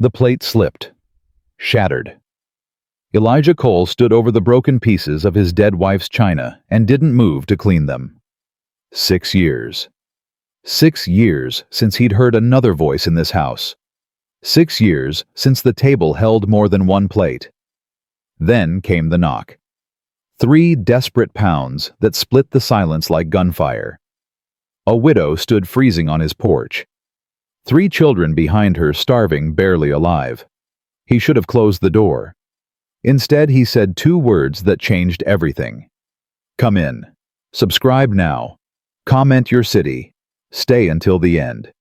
The plate slipped, shattered. Elijah Cole stood over the broken pieces of his dead wife's china and didn't move to clean them. 6 years. 6 years since he'd heard another voice in this house. 6 years since the table held more than one plate. Then came the knock. 3 desperate pounds that split the silence like gunfire. A widow stood freezing on his porch. 3 children behind her starving, barely alive. He should have closed the door. Instead, he said 2 words that changed everything. Come in. Subscribe now. Comment your city. Stay until the end.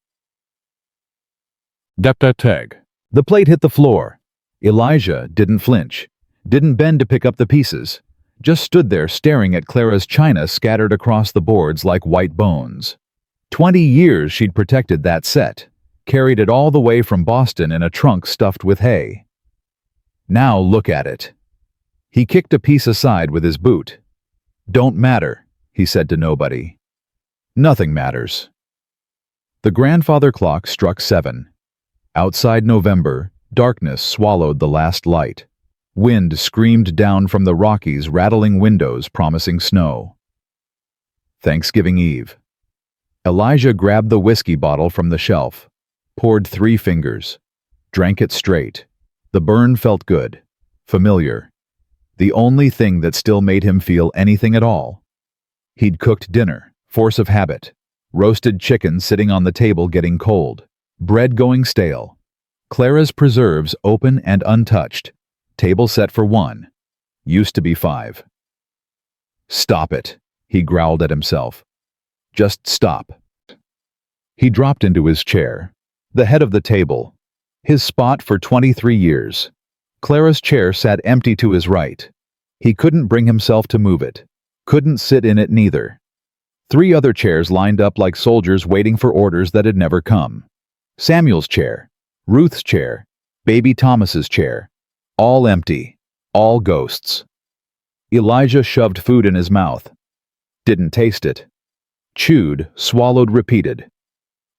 Tag. The plate hit the floor. Elijah didn't flinch, didn't bend to pick up the pieces, just stood there staring at Clara's china scattered across the boards like white bones. 20 years she'd protected that set, carried it all the way from Boston in a trunk stuffed with hay. Now look at it. He kicked a piece aside with his boot. Don't matter, he said to nobody. Nothing matters. The grandfather clock struck 7. Outside November, darkness swallowed the last light. Wind screamed down from the Rockies, rattling windows, promising snow. Thanksgiving Eve. Elijah grabbed the whiskey bottle from the shelf, poured 3 fingers, drank it straight. The burn felt good, familiar. The only thing that still made him feel anything at all. He'd cooked dinner, force of habit. Roasted chicken sitting on the table getting cold. Bread going stale. Clara's preserves open and untouched. Table set for 1. Used to be 5. Stop it, he growled at himself. Just stop. He dropped into his chair, the head of the table, his spot for 23 years. Clara's chair sat empty to his right. He couldn't bring himself to move it, couldn't sit in it neither. 3 other chairs lined up like soldiers waiting for orders that had never come. Samuel's chair, Ruth's chair, baby Thomas's chair, all empty, all ghosts. Elijah shoved food in his mouth. Didn't taste it. Chewed, swallowed, repeated.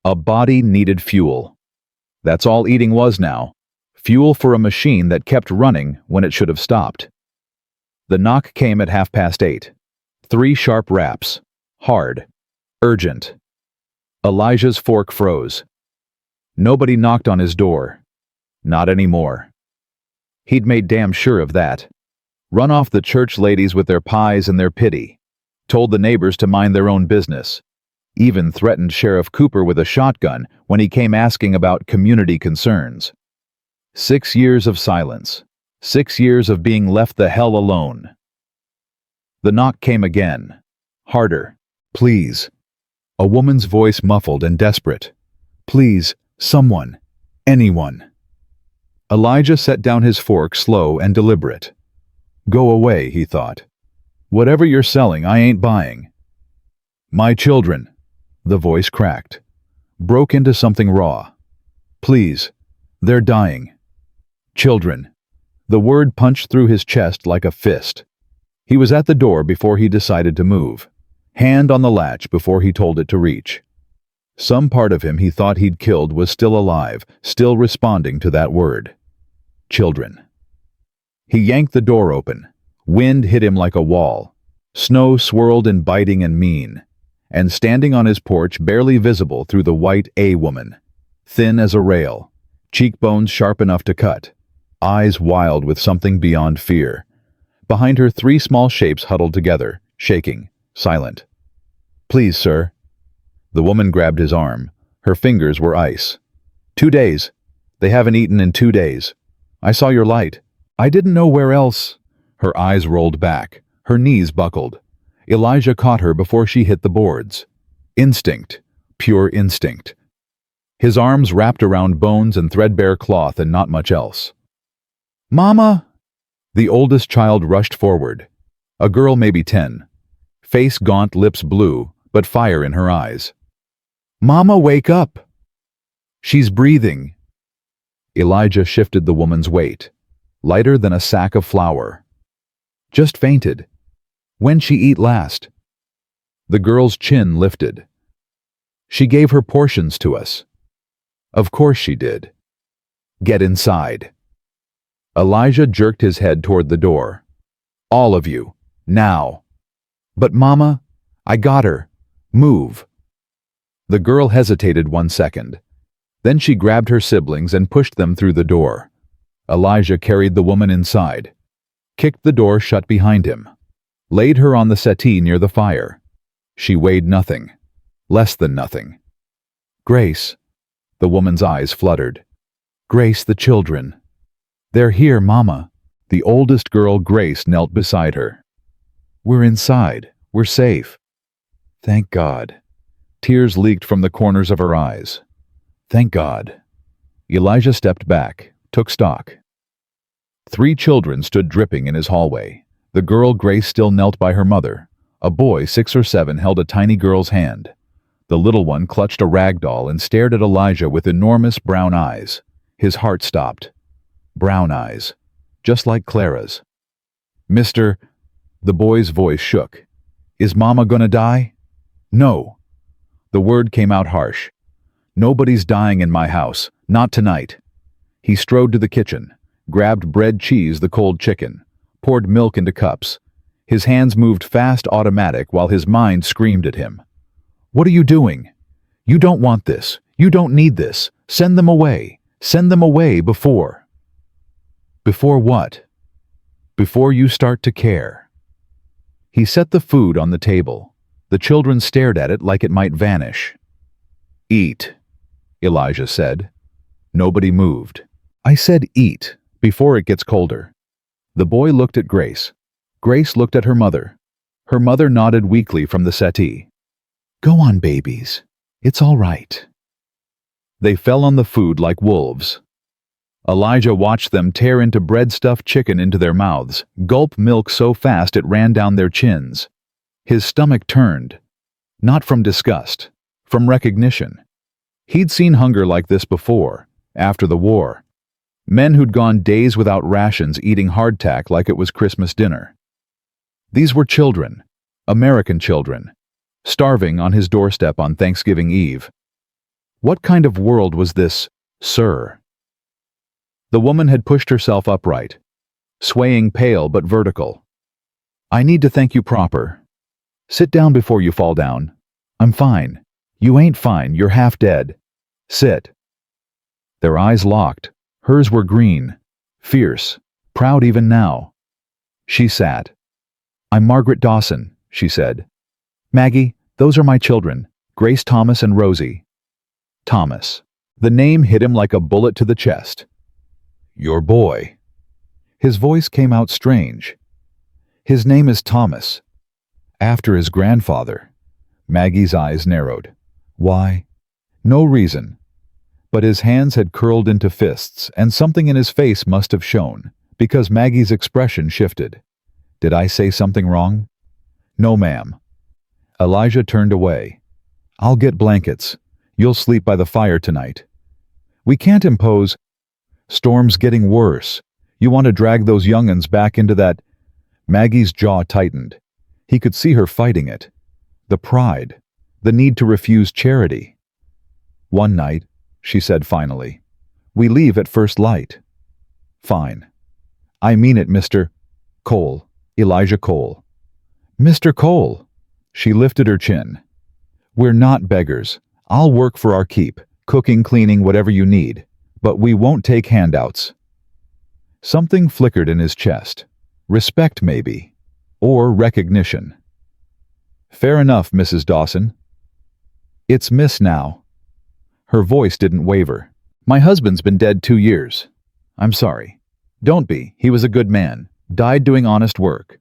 A body needed fuel. That's all eating was now. Fuel for a machine that kept running when it should have stopped. The knock came at 8:30. 3 sharp raps. Hard. Urgent. Elijah's fork froze. Nobody knocked on his door. Not anymore. He'd made damn sure of that. Run off the church ladies with their pies and their pity. Told the neighbors to mind their own business. Even threatened Sheriff Cooper with a shotgun when he came asking about community concerns. 6 years of silence. 6 years of being left the hell alone. The knock came again. Harder. Please. A woman's voice muffled and desperate. Please, someone. Anyone. Elijah set down his fork slow and deliberate. Go away, he thought. Whatever you're selling, I ain't buying. My children. The voice cracked. Broke into something raw. Please. They're dying. Children. The word punched through his chest like a fist. He was at the door before he decided to move. Hand on the latch before he told it to reach. Some part of him he thought he'd killed was still alive, still responding to that word. Children. He yanked the door open. Wind hit him like a wall. Snow swirled and biting and mean. And standing on his porch, barely visible through the white A-woman. Thin as a rail. Cheekbones sharp enough to cut. Eyes wild with something beyond fear. Behind her, 3 small shapes huddled together, shaking, silent. Please, sir. The woman grabbed his arm. Her fingers were ice. 2 days. They haven't eaten in 2 days. I saw your light. I didn't know where else. Her eyes rolled back. Her knees buckled. Elijah caught her before she hit the boards. Instinct. Pure instinct. His arms wrapped around bones and threadbare cloth and not much else. Mama! The oldest child rushed forward. A girl maybe 10. Face gaunt, lips blue, but fire in her eyes. Mama, wake up! She's breathing. Elijah shifted the woman's weight. Lighter than a sack of flour. Just fainted. When'd she eat last? The girl's chin lifted. She gave her portions to us. Of course she did. Get inside." Elijah jerked his head toward the door. "All of you, now." "But Mama, I got her. Move." The girl hesitated 1 second. Then she grabbed her siblings and pushed them through the door. Elijah carried the woman inside, kicked the door shut behind him, laid her on the settee near the fire. She weighed nothing, less than nothing. "Grace," the woman's eyes fluttered. "Grace, the children." "They're here, Mama." The oldest girl, Grace, knelt beside her. "We're inside. We're safe." "Thank God." Tears leaked from the corners of her eyes. "Thank God." Elijah stepped back, took stock. 3 children stood dripping in his hallway. The girl, Grace, still knelt by her mother. A boy, 6 or 7, held a tiny girl's hand. The little one clutched a rag doll and stared at Elijah with enormous brown eyes. His heart stopped. Brown eyes, just like Clara's. "Mister," the boy's voice shook. "Is Mama gonna die?" "No." The word came out harsh. "Nobody's dying in my house, not tonight." He strode to the kitchen, grabbed bread, cheese, the cold chicken, poured milk into cups. His hands moved fast, automatic, while his mind screamed at him. "What are you doing? You don't want this. You don't need this. Send them away. Send them away before." "Before what?" "Before you start to care." He set the food on the table. The children stared at it like it might vanish. "Eat," Elijah said. Nobody moved. "I said eat, before it gets colder." The boy looked at Grace. Grace looked at her mother. Her mother nodded weakly from the settee. "Go on, babies. It's all right." They fell on the food like wolves. Elijah watched them tear into bread-stuffed chicken into their mouths, gulp milk so fast it ran down their chins. His stomach turned. Not from disgust, from recognition. He'd seen hunger like this before, after the war. Men who'd gone days without rations eating hardtack like it was Christmas dinner. These were children, American children, starving on his doorstep on Thanksgiving Eve. What kind of world was this, sir? The woman had pushed herself upright, swaying pale but vertical. "I need to thank you proper. Sit down before you fall down." "I'm fine." "You ain't fine, you're half dead." "Sit." Their eyes locked. Hers were green, fierce, proud even now. She sat. "I'm Margaret Dawson," she said. "Maggie, those are my children, Grace, Thomas, and Rosie." Thomas. The name hit him like a bullet to the chest. "Your boy." His voice came out strange. "His name is Thomas. After his grandfather." Maggie's eyes narrowed. "Why?" "No reason." But his hands had curled into fists, and something in his face must have shown, because Maggie's expression shifted. "Did I say something wrong?" "No, ma'am." Elijah turned away. "I'll get blankets. You'll sleep by the fire tonight." "We can't impose." "Storm's getting worse. You want to drag those young'uns back into that—" Maggie's jaw tightened. He could see her fighting it. The pride, the need to refuse charity. "One night," she said finally. "We leave at first light." "Fine." "I mean it, Mr. Cole, Elijah Cole." "Mr. Cole." She lifted her chin. "We're not beggars. I'll work for our keep, cooking, cleaning, whatever you need. But we won't take handouts." Something flickered in his chest. Respect, maybe. Or recognition. "Fair enough, Mrs. Dawson." "It's Miss now." Her voice didn't waver. "My husband's been dead 2 years. I'm sorry." "Don't be. He was a good man. Died doing honest work."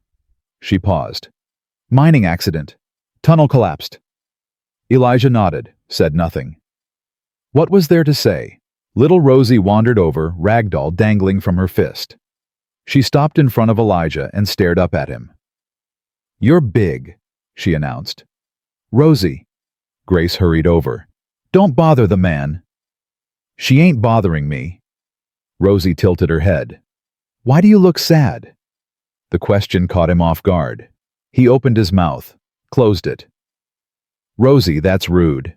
She paused. "Mining accident. Tunnel collapsed." Elijah nodded, said nothing. What was there to say? Little Rosie wandered over, ragdoll dangling from her fist. She stopped in front of Elijah and stared up at him. "You're big," she announced. "Rosie." Grace hurried over. "Don't bother the man." "She ain't bothering me." Rosie tilted her head. "Why do you look sad?" The question caught him off guard. He opened his mouth, closed it. "Rosie, that's rude."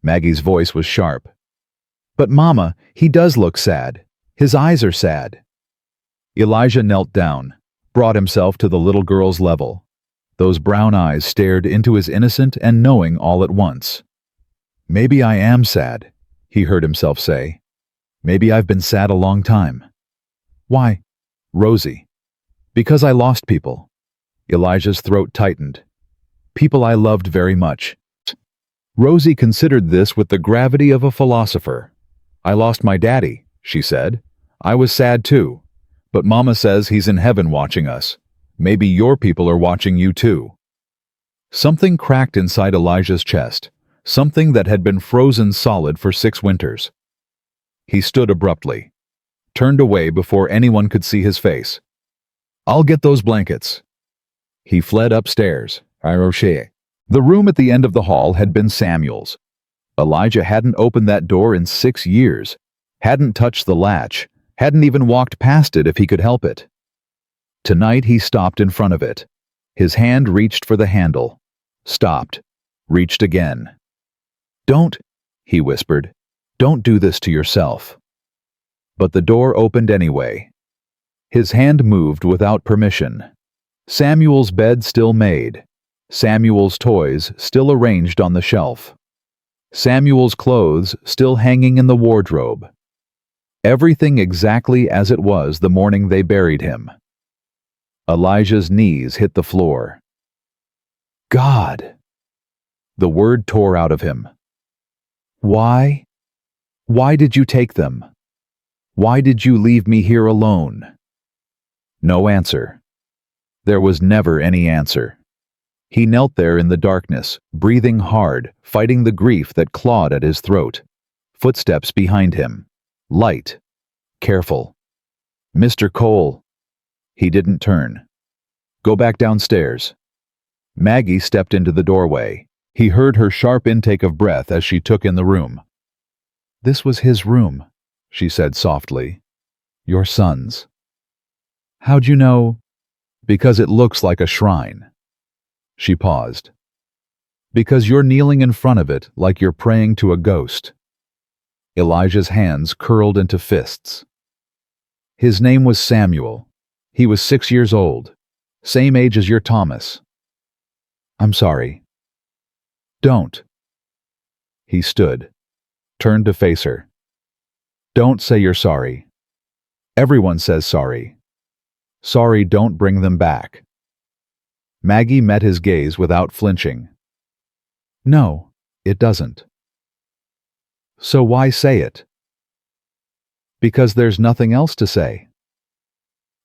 Maggie's voice was sharp. But Mama, he does look sad. His eyes are sad. Elijah knelt down, brought himself to the little girl's level. Those brown eyes stared into his innocent and knowing all at once. Maybe I am sad, he heard himself say. Maybe I've been sad a long time. Why? Rosie. Because I lost people. Elijah's throat tightened. People I loved very much. Rosie considered this with the gravity of a philosopher. I lost my daddy, she said. I was sad too. But Mama says he's in heaven watching us. Maybe your people are watching you too. Something cracked inside Elijah's chest, something that had been frozen solid for 6 winters. He stood abruptly, turned away before anyone could see his face. I'll get those blankets. He fled upstairs. The room at the end of the hall had been Samuel's. Elijah hadn't opened that door in 6 years, hadn't touched the latch, hadn't even walked past it if he could help it. Tonight he stopped in front of it. His hand reached for the handle. Stopped. Reached again. Don't, he whispered. Don't do this to yourself. But the door opened anyway. His hand moved without permission. Samuel's bed still made. Samuel's toys still arranged on the shelf. Samuel's clothes still hanging in the wardrobe. Everything exactly as it was the morning they buried him. Elijah's knees hit the floor. God! The word tore out of him. Why? Why did you take them? Why did you leave me here alone? No answer. There was never any answer. He knelt there in the darkness, breathing hard, fighting the grief that clawed at his throat. Footsteps behind him. Light. Careful. Mr. Cole. He didn't turn. Go back downstairs. Maggie stepped into the doorway. He heard her sharp intake of breath as she took in the room. This was his room, she said softly. Your son's. How'd you know? Because it looks like a shrine. She paused. Because you're kneeling in front of it like you're praying to a ghost. Elijah's hands curled into fists. His name was Samuel. He was 6 years old. Same age as your Thomas. I'm sorry. Don't. He stood, turned to face her. Don't say you're sorry. Everyone says sorry. Sorry don't bring them back. Maggie met his gaze without flinching. No, it doesn't. So why say it? Because there's nothing else to say.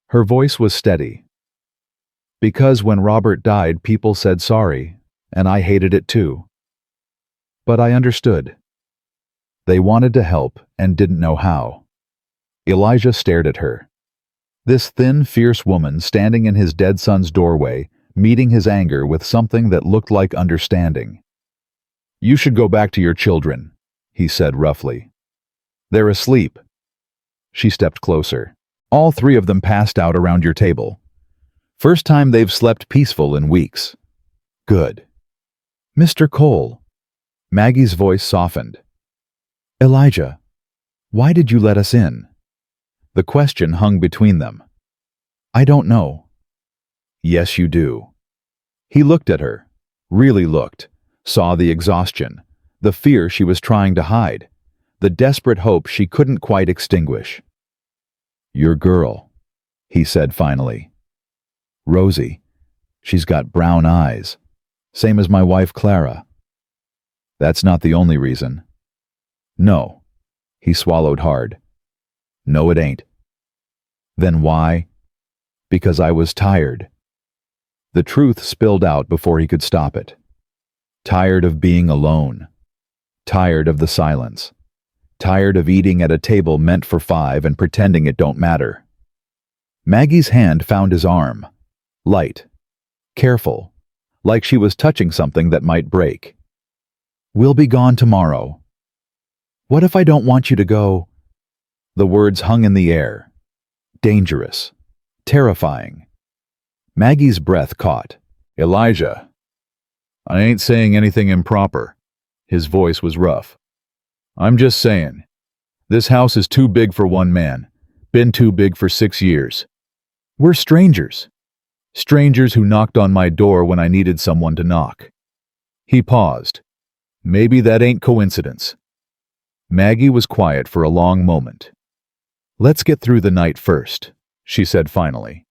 Her voice was steady. Because when Robert died, people said sorry, and I hated it too. But I understood. They wanted to help and didn't know how. Elijah stared at her. This thin, fierce woman standing in his dead son's doorway, meeting his anger with something that looked like understanding. You should go back to your children, he said roughly. They're asleep. She stepped closer. All 3 of them passed out around your table. First time they've slept peaceful in weeks. Good. Mr. Cole. Maggie's voice softened. Elijah, why did you let us in? The question hung between them. I don't know. Yes, you do. He looked at her, really looked, saw the exhaustion, the fear she was trying to hide, the desperate hope she couldn't quite extinguish. Your girl, he said finally. Rosie, she's got brown eyes, same as my wife Clara. That's not the only reason. No, he swallowed hard. No, it ain't. Then why? Because I was tired. The truth spilled out before he could stop it. Tired of being alone. Tired of the silence. Tired of eating at a table meant for 5 and pretending it don't matter. Maggie's hand found his arm. Light. Careful. Like she was touching something that might break. We'll be gone tomorrow. What if I don't want you to go? The words hung in the air. Dangerous. Terrifying. Maggie's breath caught. Elijah. I ain't saying anything improper. His voice was rough. I'm just saying, This house is too big for one man. Been too big for 6 years. We're strangers. Strangers who knocked on my door when I needed someone to knock." He paused. Maybe that ain't coincidence. Maggie was quiet for a long moment. "Let's get through the night first," she said finally.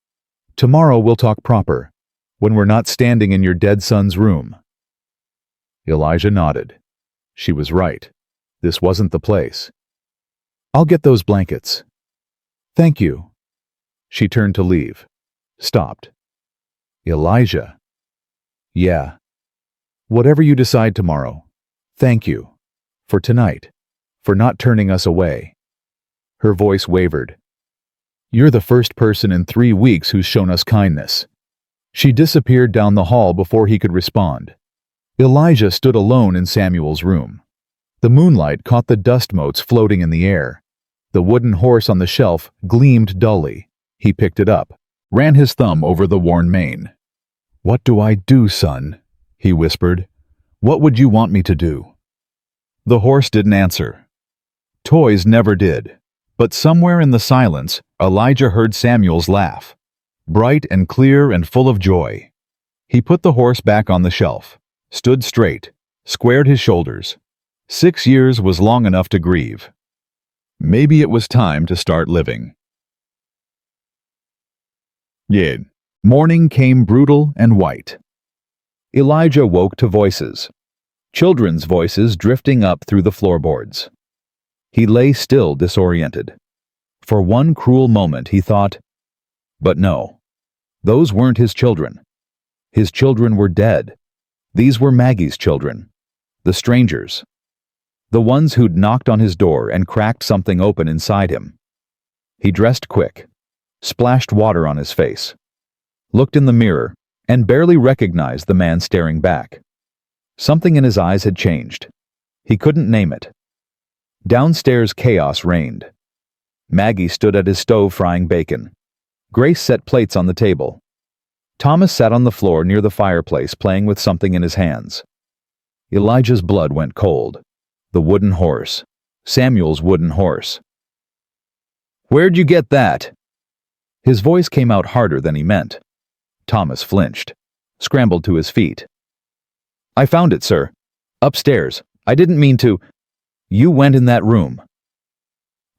"Tomorrow we'll talk proper, when we're not standing in your dead son's room." Elijah nodded. She was right. This wasn't the place. "I'll get those blankets." "Thank you." She turned to leave. Stopped. "Elijah." "Yeah. Whatever you decide tomorrow, thank you. For tonight. For not turning us away." Her voice wavered. "You're the first person in 3 weeks who's shown us kindness." She disappeared down the hall before he could respond. Elijah stood alone in Samuel's room. The moonlight caught the dust motes floating in the air. The wooden horse on the shelf gleamed dully. He picked it up, ran his thumb over the worn mane. "What do I do, son?" he whispered. "What would you want me to do?" The horse didn't answer. Toys never did. But somewhere in the silence, Elijah heard Samuel's laugh. Bright and clear and full of joy. He put the horse back on the shelf, stood straight, squared his shoulders. 6 years was long enough to grieve. Maybe it was time to start living. Yeah. Morning came brutal and white. Elijah woke to voices. Children's voices drifting up through the floorboards. He lay still, disoriented. For one cruel moment he thought, but no, those weren't his children. His children were dead. These were Maggie's children, the strangers, the ones who'd knocked on his door and cracked something open inside him. He dressed quick, splashed water on his face, looked in the mirror, and barely recognized the man staring back. Something in his eyes had changed. He couldn't name it. Downstairs chaos reigned. Maggie stood at his stove frying bacon. Grace set plates on the table. Thomas sat on the floor near the fireplace playing with something in his hands. Elijah's blood went cold. The wooden horse. Samuel's wooden horse. "Where'd you get that?" His voice came out harder than he meant. Thomas flinched, scrambled to his feet. "I found it, sir. Upstairs. I didn't mean to. You went in that room."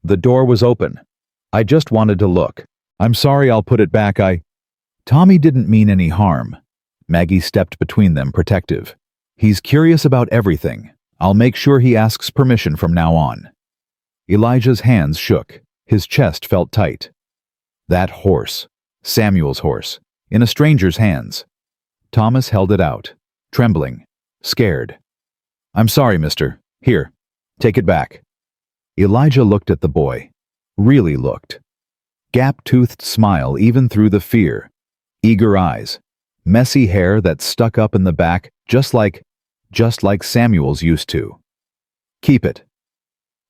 The door was open. "I just wanted to look. I'm sorry, I'll put it back. Tommy didn't mean any harm." Maggie stepped between them, protective. "He's curious about everything. I'll make sure he asks permission from now on." Elijah's hands shook. His chest felt tight. That horse, Samuel's horse, in a stranger's hands. Thomas held it out, trembling, scared. "I'm sorry, mister. Here, take it back." Elijah looked at the boy. Really looked. Gap-toothed smile even through the fear. Eager eyes. Messy hair that stuck up in the back just like Samuel's used to. "Keep it."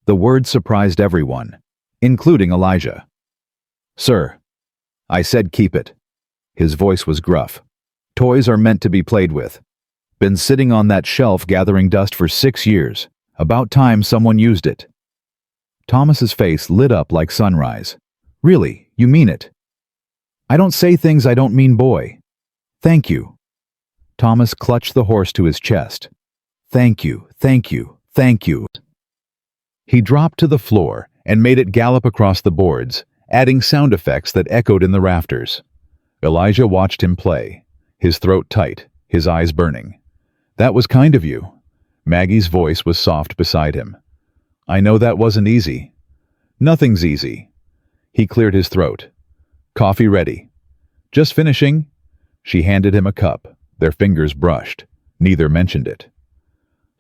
The word surprised everyone, including Elijah. "Sir." "I said keep it." His voice was gruff. "Toys are meant to be played with. Been sitting on that shelf gathering dust for 6 years. About time someone used it." Thomas's face lit up like sunrise. "Really, you mean it?" "I don't say things I don't mean, boy." "Thank you." Thomas clutched the horse to his chest. "Thank you, thank you, thank you." He dropped to the floor and made it gallop across the boards, adding sound effects that echoed in the rafters. Elijah watched him play, his throat tight, his eyes burning. "That was kind of you." Maggie's voice was soft beside him. "I know that wasn't easy." "Nothing's easy." He cleared his throat. "Coffee ready." "Just finishing." She handed him a cup. Their fingers brushed. Neither mentioned it.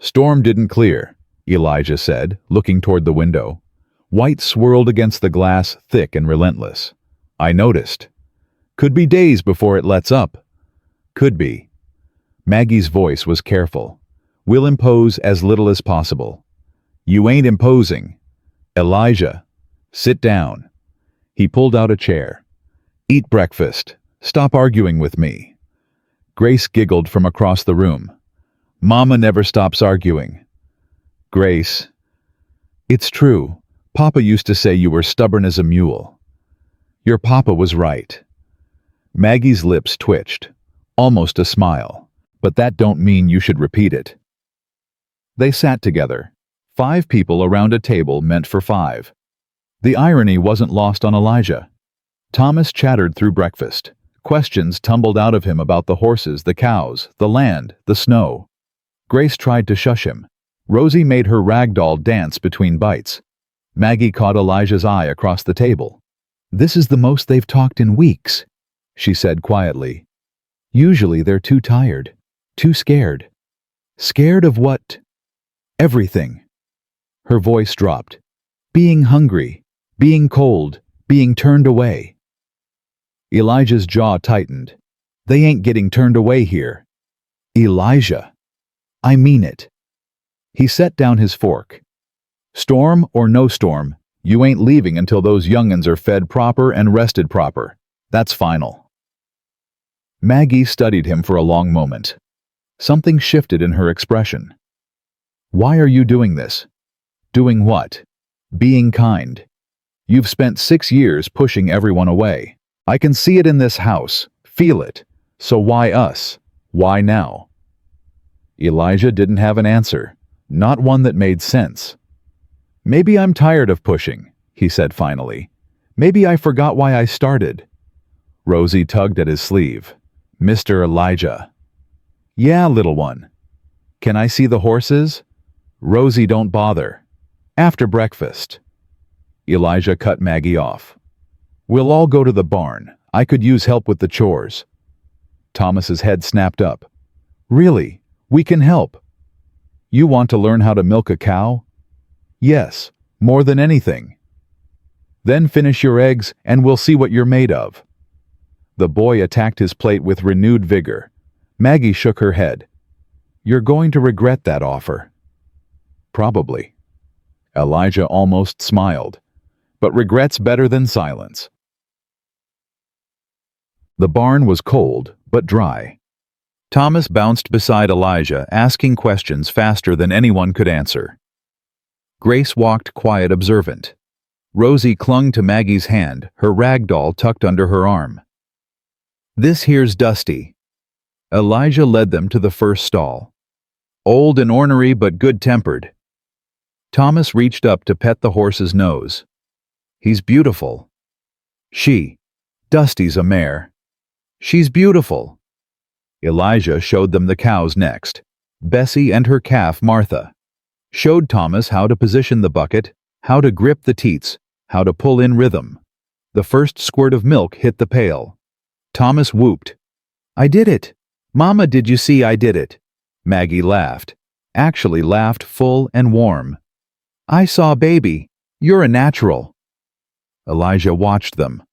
"Storm didn't clear," Elijah said, looking toward the window. White swirled against the glass, thick and relentless. "I noticed. Could be days before it lets up." "Could be." Maggie's voice was careful. "We'll impose as little as possible." "You ain't imposing." "Elijah, sit down." He pulled out a chair. "Eat breakfast. Stop arguing with me." Grace giggled from across the room. "Mama never stops arguing." "Grace." "It's true. Papa used to say you were stubborn as a mule. Your papa was right. Maggie's lips twitched, almost a smile, but that don't mean you should repeat it. They sat together, 5 people around a table meant for 5. The irony wasn't lost on Elijah. Thomas chattered through breakfast. Questions tumbled out of him about the horses, the cows, the land, the snow. Grace tried to shush him. Rosie made her ragdoll dance between bites. Maggie caught Elijah's eye across the table. "This is the most they've talked in weeks," she said quietly. "Usually they're too tired, too scared." "Scared of what?" "Everything." Her voice dropped. "Being hungry, being cold, being turned away." Elijah's jaw tightened. "They ain't getting turned away here." "Elijah, I mean it." He set down his fork. "Storm or no storm, you ain't leaving until those young'uns are fed proper and rested proper. That's final." Maggie studied him for a long moment. Something shifted in her expression. "Why are you doing this?" "Doing what?" "Being kind. You've spent 6 years pushing everyone away. I can see it in this house, feel it. So why us? Why now?" Elijah didn't have an answer, not one that made sense. "Maybe I'm tired of pushing," he said finally. "Maybe I forgot why I started." Rosie tugged at his sleeve. "Mr. Elijah." "Yeah, little one." "Can I see the horses?" "Rosie, don't bother. After breakfast." Elijah cut Maggie off. "We'll all go to the barn. I could use help with the chores." Thomas's head snapped up. "Really? We can help." "You want to learn how to milk a cow?" "Yes, more than anything." "Then finish your eggs and we'll see what you're made of." The boy attacked his plate with renewed vigor. Maggie shook her head. "You're going to regret that offer." "Probably." Elijah almost smiled. "But regret's better than silence." The barn was cold, but dry. Thomas bounced beside Elijah, asking questions faster than anyone could answer. Grace walked quiet, observant. Rosie clung to Maggie's hand, her rag doll tucked under her arm. "This here's Dusty." Elijah led them to the first stall. Old and ornery but good-tempered. Thomas reached up to pet the horse's nose. "He's beautiful." Dusty's a mare." "She's beautiful." Elijah showed them the cows next. Bessie and her calf Martha. Showed Thomas how to position the bucket, how to grip the teats, how to pull in rhythm. The first squirt of milk hit the pail. Thomas whooped. "I did it! Mama, did you see I did it?" Maggie laughed. Actually laughed full and warm. "I saw baby. You're a natural." Elijah watched them.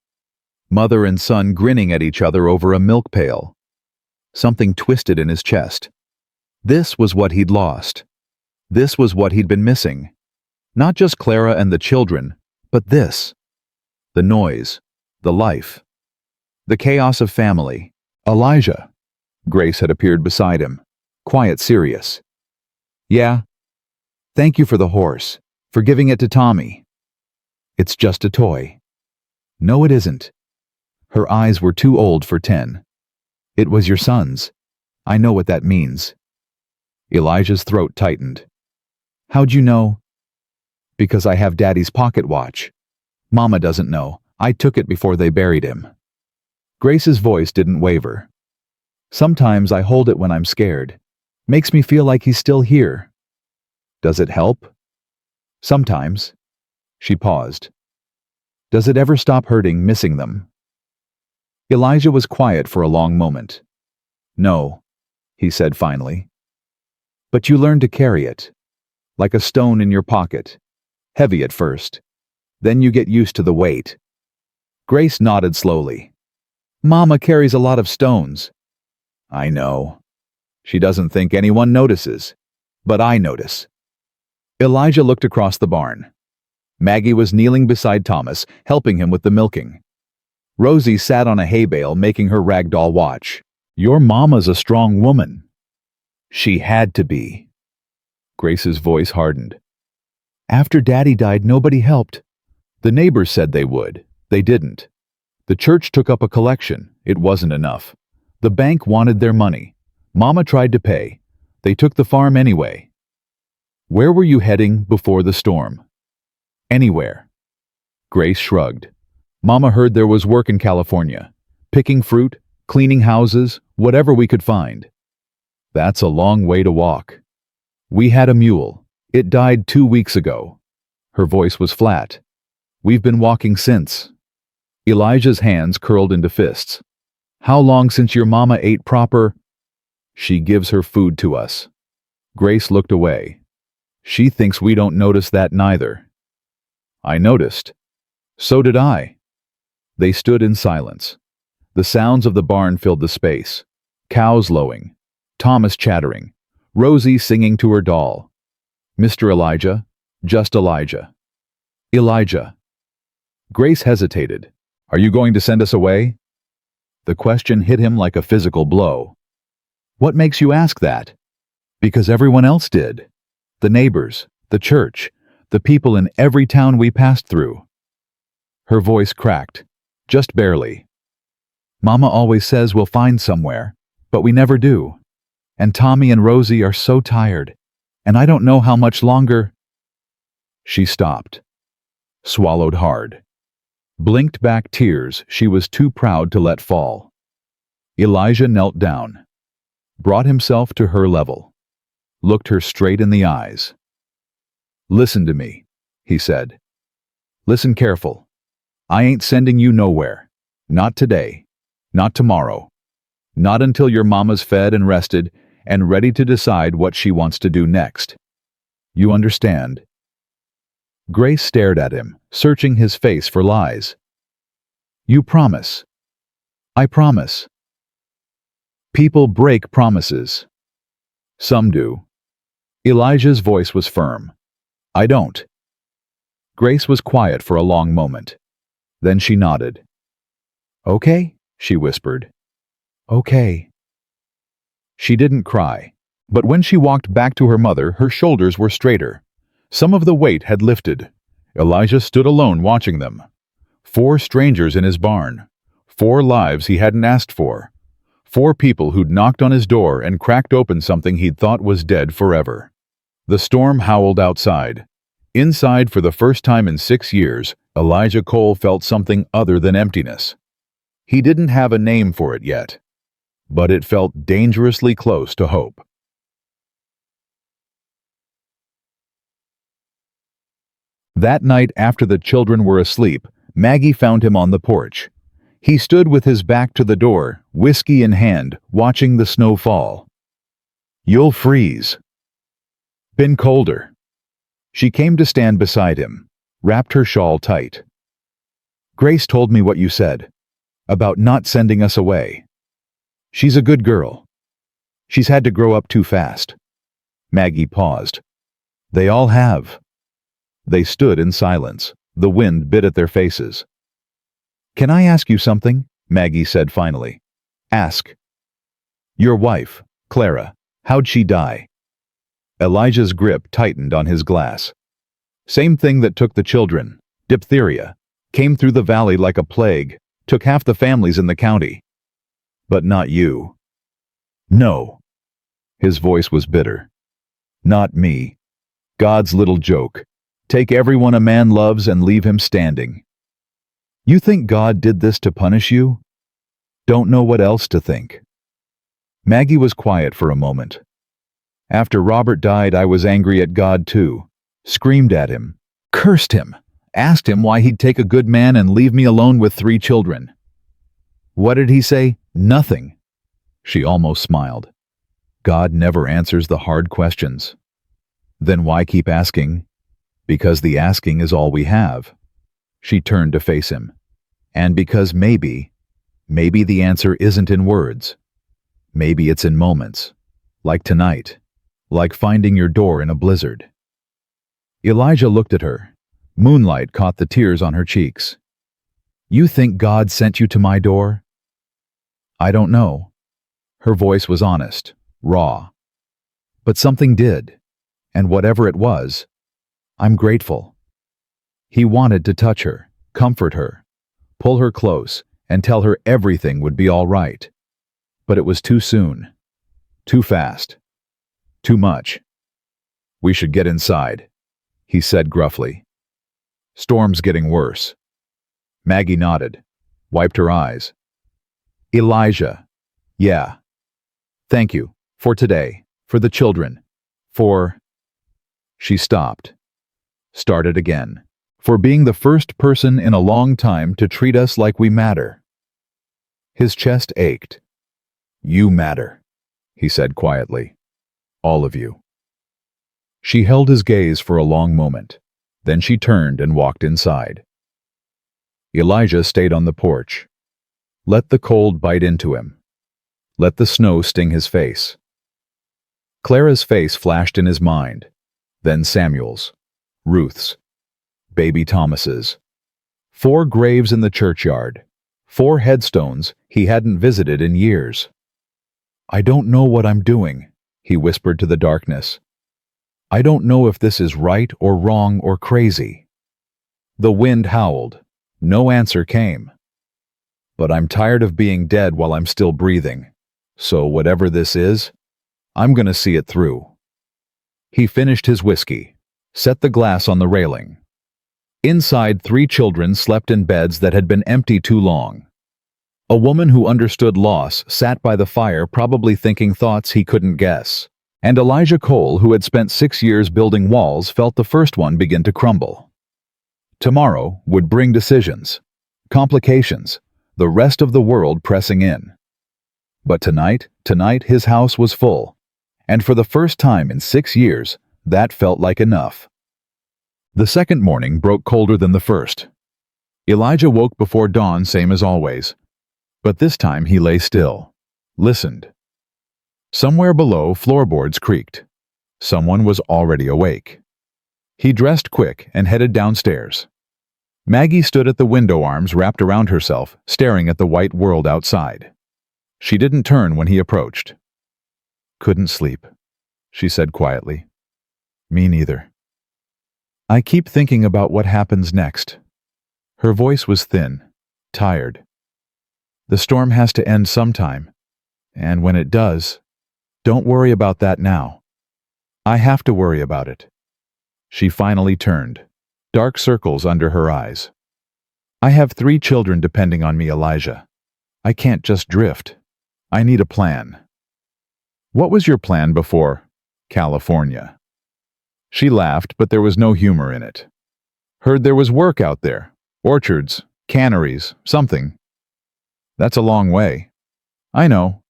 Mother and son grinning at each other over a milk pail. Something twisted in his chest. This was what he'd lost. This was what he'd been missing. Not just Clara and the children, but this. The noise, the life, the chaos of family. "Elijah." Grace had appeared beside him, quiet, serious. "Yeah? Thank you for the horse, for giving it to Tommy." "It's just a toy." "No, it isn't." Her eyes were too old for 10. "It was your son's. I know what that means." Elijah's throat tightened. "How'd you know?" "Because I have Daddy's pocket watch. Mama doesn't know. I took it before they buried him." Grace's voice didn't waver. "Sometimes I hold it when I'm scared. Makes me feel like he's still here." "Does it help?" "Sometimes." She paused. "Does it ever stop hurting missing them?" Elijah was quiet for a long moment. "No," he said finally. "But you learn to carry it, like a stone in your pocket, heavy at first. Then you get used to the weight." Grace nodded slowly. "Mama carries a lot of stones." "I know. She doesn't think anyone notices, but I notice." Elijah looked across the barn. Maggie was kneeling beside Thomas, helping him with the milking. Rosie sat on a hay bale making her ragdoll watch. "Your mama's a strong woman." "She had to be." Grace's voice hardened. After Daddy died, nobody helped. The neighbors said they would. They didn't. The church took up a collection. It wasn't enough. The bank wanted their money. Mama tried to pay. They took the farm anyway. Where were you heading before the storm? Anywhere. Grace shrugged. Mama heard there was work in California. Picking fruit, cleaning houses, whatever we could find. That's a long way to walk. We had a mule. It died 2 weeks ago. Her voice was flat. We've been walking since. Elijah's hands curled into fists. How long since your mama ate proper? She gives her food to us. Grace looked away. She thinks we don't notice that neither. I noticed. So did I. They stood in silence. The sounds of the barn filled the space. Cows lowing. Thomas chattering. Rosie singing to her doll. Mr. Elijah, just Elijah. Elijah. Grace hesitated. Are you going to send us away? The question hit him like a physical blow. What makes you ask that? Because everyone else did. The neighbors, the church, the people in every town we passed through. Her voice cracked, just barely. Mama always says we'll find somewhere, but we never do. And Tommy and Rosie are so tired, and I don't know how much longer. She stopped, swallowed hard, blinked back tears she was too proud to let fall. Elijah knelt down, brought himself to her level, looked her straight in the eyes. Listen to me, he said. Listen careful. I ain't sending you nowhere. Not today. Not tomorrow. Not until your mama's fed and rested and ready to decide what she wants to do next. You understand? Grace stared at him, searching his face for lies. You promise. I promise. People break promises. Some do. Elijah's voice was firm. I don't. Grace was quiet for a long moment. Then she nodded. Okay, she whispered. Okay. She didn't cry, but when she walked back to her mother, her shoulders were straighter. Some of the weight had lifted. Elijah stood alone watching them. 4 strangers in his barn. 4 lives he hadn't asked for. 4 people who'd knocked on his door and cracked open something he'd thought was dead forever. The storm howled outside. Inside, for the first time in 6 years, Elijah Cole felt something other than emptiness. He didn't have a name for it yet, but it felt dangerously close to hope. That night, after the children were asleep, Maggie found him on the porch. He stood with his back to the door, whiskey in hand, watching the snow fall. You'll freeze. Been colder. She came to stand beside him, wrapped her shawl tight. Grace told me what you said, about not sending us away. She's a good girl. She's had to grow up too fast. Maggie paused. They all have. They stood in silence. The wind bit at their faces. Can I ask you something? Maggie said finally. Ask. Your wife, Clara, how'd she die? Elijah's grip tightened on his glass. Same thing that took the children. Diphtheria. Came through the valley like a plague. Took half the families in the county. But not you. No. His voice was bitter. Not me. God's little joke. Take everyone a man loves and leave him standing. You think God did this to punish you? Don't know what else to think. Maggie was quiet for a moment. After Robert died, I was angry at God too. Screamed at him. Cursed him. Asked him why he'd take a good man and leave me alone with 3 children. What did he say? Nothing. She almost smiled. God never answers the hard questions. Then why keep asking? Because the asking is all we have. She turned to face him. And because maybe the answer isn't in words. Maybe it's in moments. Like tonight. Like finding your door in a blizzard. Elijah looked at her. Moonlight caught the tears on her cheeks. You think God sent you to my door? I don't know. Her voice was honest, raw. But something did. And whatever it was, I'm grateful." He wanted to touch her, comfort her, pull her close, and tell her everything would be all right. But it was too soon, too fast, too much. "We should get inside," he said gruffly. "Storm's getting worse." Maggie nodded, wiped her eyes. "Elijah. Yeah. Thank you. For today. For the children. For—" She stopped. Started again. "For being the first person in a long time to treat us like we matter." His chest ached. "You matter," he said quietly. "All of you." She held his gaze for a long moment. Then she turned and walked inside. Elijah stayed on the porch. Let the cold bite into him. Let the snow sting his face. Clara's face flashed in his mind. Then Samuel's. Ruth's. Baby Thomas's. 4 graves in the churchyard. 4 headstones he hadn't visited in years. "I don't know what I'm doing," he whispered to the darkness. "I don't know if this is right or wrong or crazy." The wind howled. No answer came. "But I'm tired of being dead while I'm still breathing. So whatever this is, I'm gonna see it through." He finished his whiskey, set the glass on the railing. Inside, 3 children slept in beds that had been empty too long. A woman who understood loss sat by the fire, probably thinking thoughts he couldn't guess. And Elijah Cole, who had spent 6 years building walls, felt the first one begin to crumble. Tomorrow would bring decisions, complications, the rest of the world pressing in. But tonight his house was full, and for the first time in 6 years, that felt like enough. The second morning broke colder than the first. Elijah woke before dawn, same as always. But this time he lay still, listened. Somewhere below, floorboards creaked. Someone was already awake. He dressed quick and headed downstairs. Maggie stood at the window, arms wrapped around herself, staring at the white world outside. She didn't turn when he approached. "Couldn't sleep," she said quietly. "Me neither. I keep thinking about what happens next." Her voice was thin, tired. "The storm has to end sometime, and when it does, don't worry about that now. I have to worry about it." She finally turned, dark circles under her eyes. "I have 3 children depending on me, Elijah. I can't just drift. I need a plan." "What was your plan before California?" She laughed, but there was no humor in it. "Heard there was work out there. Orchards, canneries, something." "That's a long way." "I know.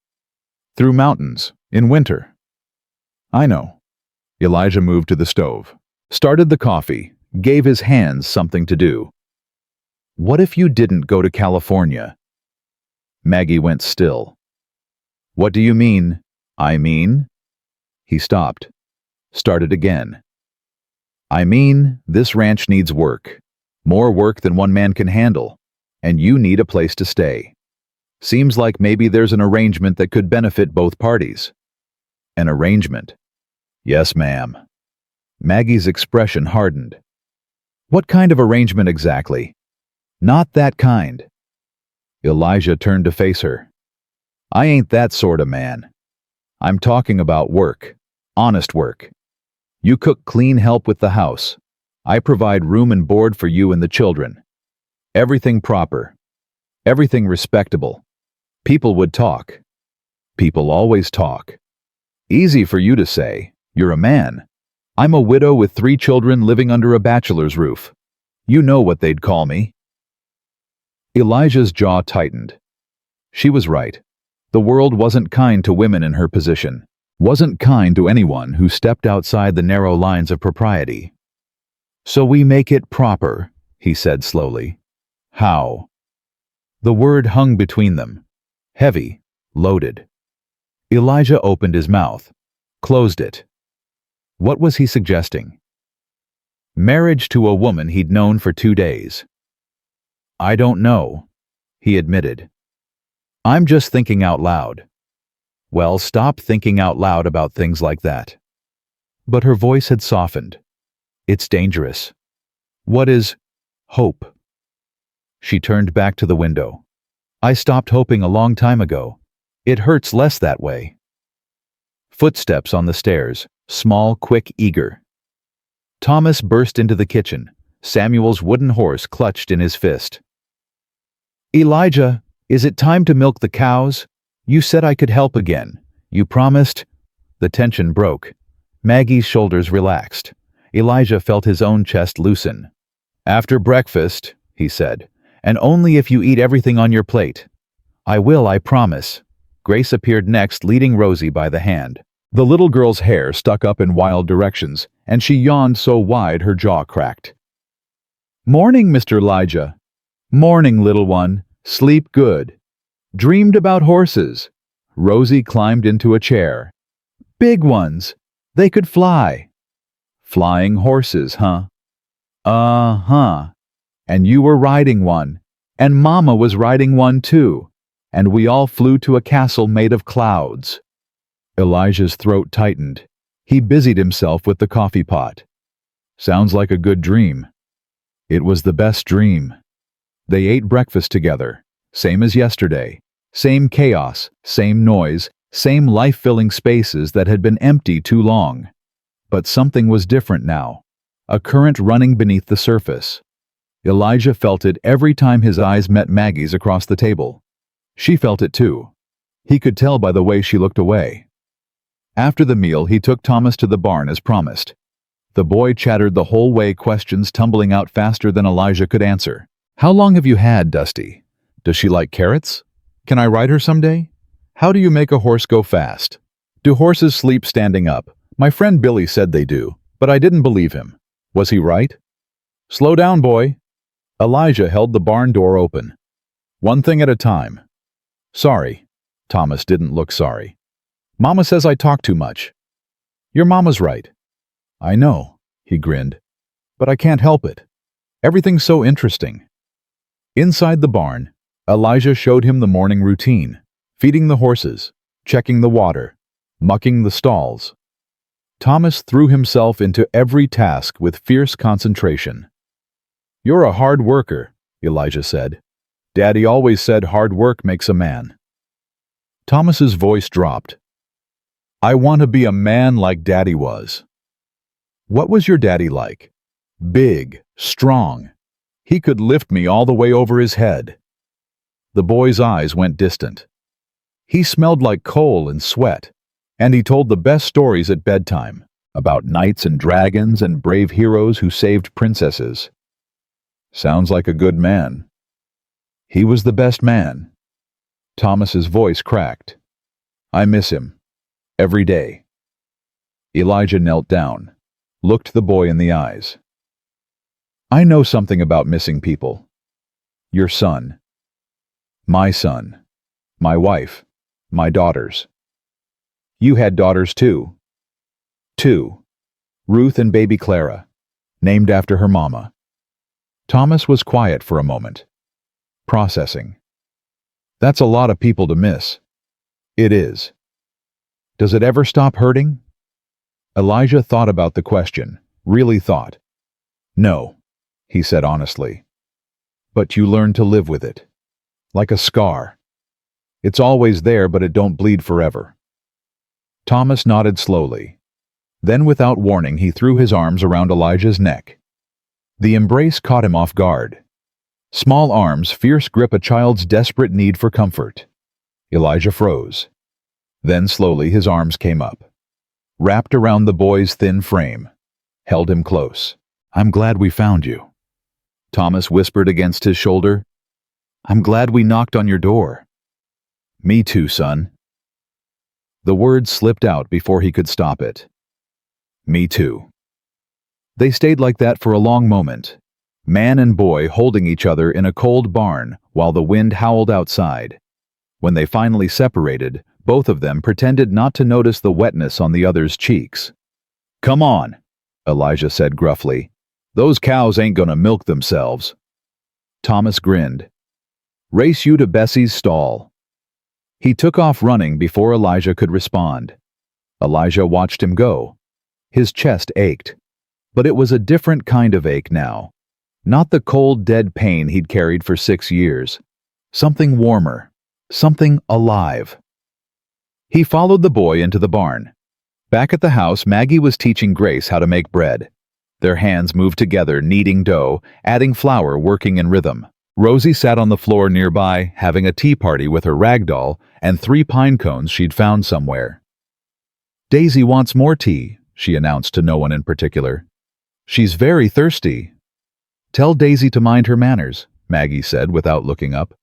Through mountains, in winter." "I know." Elijah moved to the stove, started the coffee, gave his hands something to do. "What if you didn't go to California?" Maggie went still. "What do you mean?" "I mean—" He stopped, started again. "I mean, this ranch needs work. More work than one man can handle. And you need a place to stay. Seems like maybe there's an arrangement that could benefit both parties." "An arrangement?" "Yes, ma'am." Maggie's expression hardened. "What kind of arrangement exactly?" "Not that kind." Elijah turned to face her. "I ain't that sort of man. I'm talking about work. Honest work. You cook, clean, help with the house. I provide room and board for you and the children. Everything proper. Everything respectable. People would talk. People always talk. Easy for you to say. You're a man. I'm a widow with 3 children living under a bachelor's roof. You know what they'd call me." Elijah's jaw tightened. She was right. The world wasn't kind to women in her position, wasn't kind to anyone who stepped outside the narrow lines of propriety. "So we make it proper," he said slowly. "How?" The word hung between them, heavy, loaded. Elijah opened his mouth, closed it. What was he suggesting? Marriage to a woman he'd known for 2 days. "I don't know," he admitted. "I'm just thinking out loud." "Well, stop thinking out loud about things like that." But her voice had softened. It's dangerous. What is hope? She turned back to the window. I stopped hoping a long time ago. It hurts less that way. Footsteps on the stairs, small, quick, eager. Thomas burst into the kitchen, Samuel's wooden horse clutched in his fist. Elijah, is it time to milk the cows? You said I could help again. You promised. The tension broke. Maggie's shoulders relaxed. Elijah felt his own chest loosen. After breakfast, he said, and only if you eat everything on your plate. I will, I promise. Grace appeared next, leading Rosie by the hand. The little girl's hair stuck up in wild directions, and she yawned so wide her jaw cracked. Morning, Mr. Elijah. Morning, little one. Sleep good. Dreamed about horses. Rosie climbed into a chair. Big ones. They could fly. Flying horses, huh? Uh-huh. And you were riding one. And Mama was riding one too. And we all flew to a castle made of clouds. Elijah's throat tightened. He busied himself with the coffee pot. Sounds like a good dream. It was the best dream. They ate breakfast together, same as yesterday. Same chaos, same noise, same life-filling spaces that had been empty too long. But something was different now. A current running beneath the surface. Elijah felt it every time his eyes met Maggie's across the table. She felt it too. He could tell by the way she looked away. After the meal, he took Thomas to the barn as promised. The boy chattered the whole way, questions tumbling out faster than Elijah could answer. How long have you had Dusty? Does she like carrots? Can I ride her someday? How do you make a horse go fast? Do horses sleep standing up? My friend Billy said they do, but I didn't believe him. Was he right? Slow down, boy. Elijah held the barn door open. One thing at a time. Sorry. Thomas didn't look sorry. Mama says I talk too much. Your mama's right. I know, he grinned. But I can't help it. Everything's so interesting. Inside the barn, Elijah showed him the morning routine, feeding the horses, checking the water, mucking the stalls. Thomas threw himself into every task with fierce concentration. You're a hard worker, Elijah said. Daddy always said hard work makes a man. Thomas's voice dropped. I want to be a man like Daddy was. What was your daddy like? Big, strong. He could lift me all the way over his head. The boy's eyes went distant. He smelled like coal and sweat, and he told the best stories at bedtime, about knights and dragons and brave heroes who saved princesses. Sounds like a good man. He was the best man. Thomas's voice cracked. I miss him. Every day. Elijah knelt down, looked the boy in the eyes. I know something about missing people. Your son. My son. My wife. My daughters. You had daughters too. Two. Ruth and baby Clara, named after her mama. Thomas was quiet for a moment. Processing. That's a lot of people to miss. It is. Does it ever stop hurting? Elijah thought about the question, really thought. No, he said honestly. But you learn to live with it. Like a scar. It's always there, but it don't bleed forever. Thomas nodded slowly. Then without warning, he threw his arms around Elijah's neck. The embrace caught him off guard. Small arms, fierce grip, a child's desperate need for comfort. Elijah froze. Then slowly his arms came up, wrapped around the boy's thin frame, held him close. I'm glad we found you. Thomas whispered against his shoulder. I'm glad we knocked on your door. Me too, son. The words slipped out before he could stop it. Me too. They stayed like that for a long moment, man and boy holding each other in a cold barn while the wind howled outside. When they finally separated, both of them pretended not to notice the wetness on the other's cheeks. Come on, Elijah said gruffly. Those cows ain't gonna milk themselves. Thomas grinned. Race you to Bessie's stall. He took off running before Elijah could respond. Elijah watched him go. His chest ached. But it was a different kind of ache now. Not the cold, dead pain he'd carried for 6 years. Something warmer. Something alive. He followed the boy into the barn. Back at the house, Maggie was teaching Grace how to make bread. Their hands moved together, kneading dough, adding flour, working in rhythm. Rosie sat on the floor nearby, having a tea party with her rag doll and 3 pine cones she'd found somewhere. "Daisy wants more tea," she announced to no one in particular. "She's very thirsty." "Tell Daisy to mind her manners," Maggie said without looking up.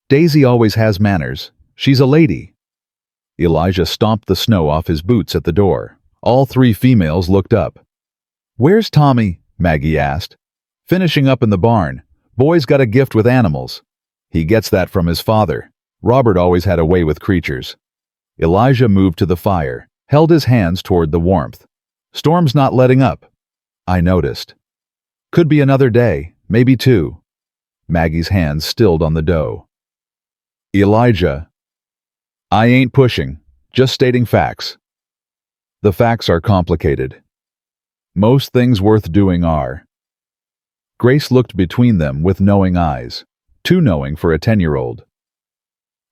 "Daisy always has manners. She's a lady." Elijah stomped the snow off his boots at the door. All 3 females looked up. "Where's Tommy?" Maggie asked. "Finishing up in the barn. Boy's got a gift with animals. He gets that from his father. Robert always had a way with creatures." Elijah moved to the fire, held his hands toward the warmth. "Storm's not letting up." "I noticed." "Could be another day, maybe 2. Maggie's hands stilled on the dough. "Elijah." "I ain't pushing, just stating facts." "The facts are complicated. Most things worth doing are." Grace looked between them with knowing eyes, too knowing for a 10-year-old.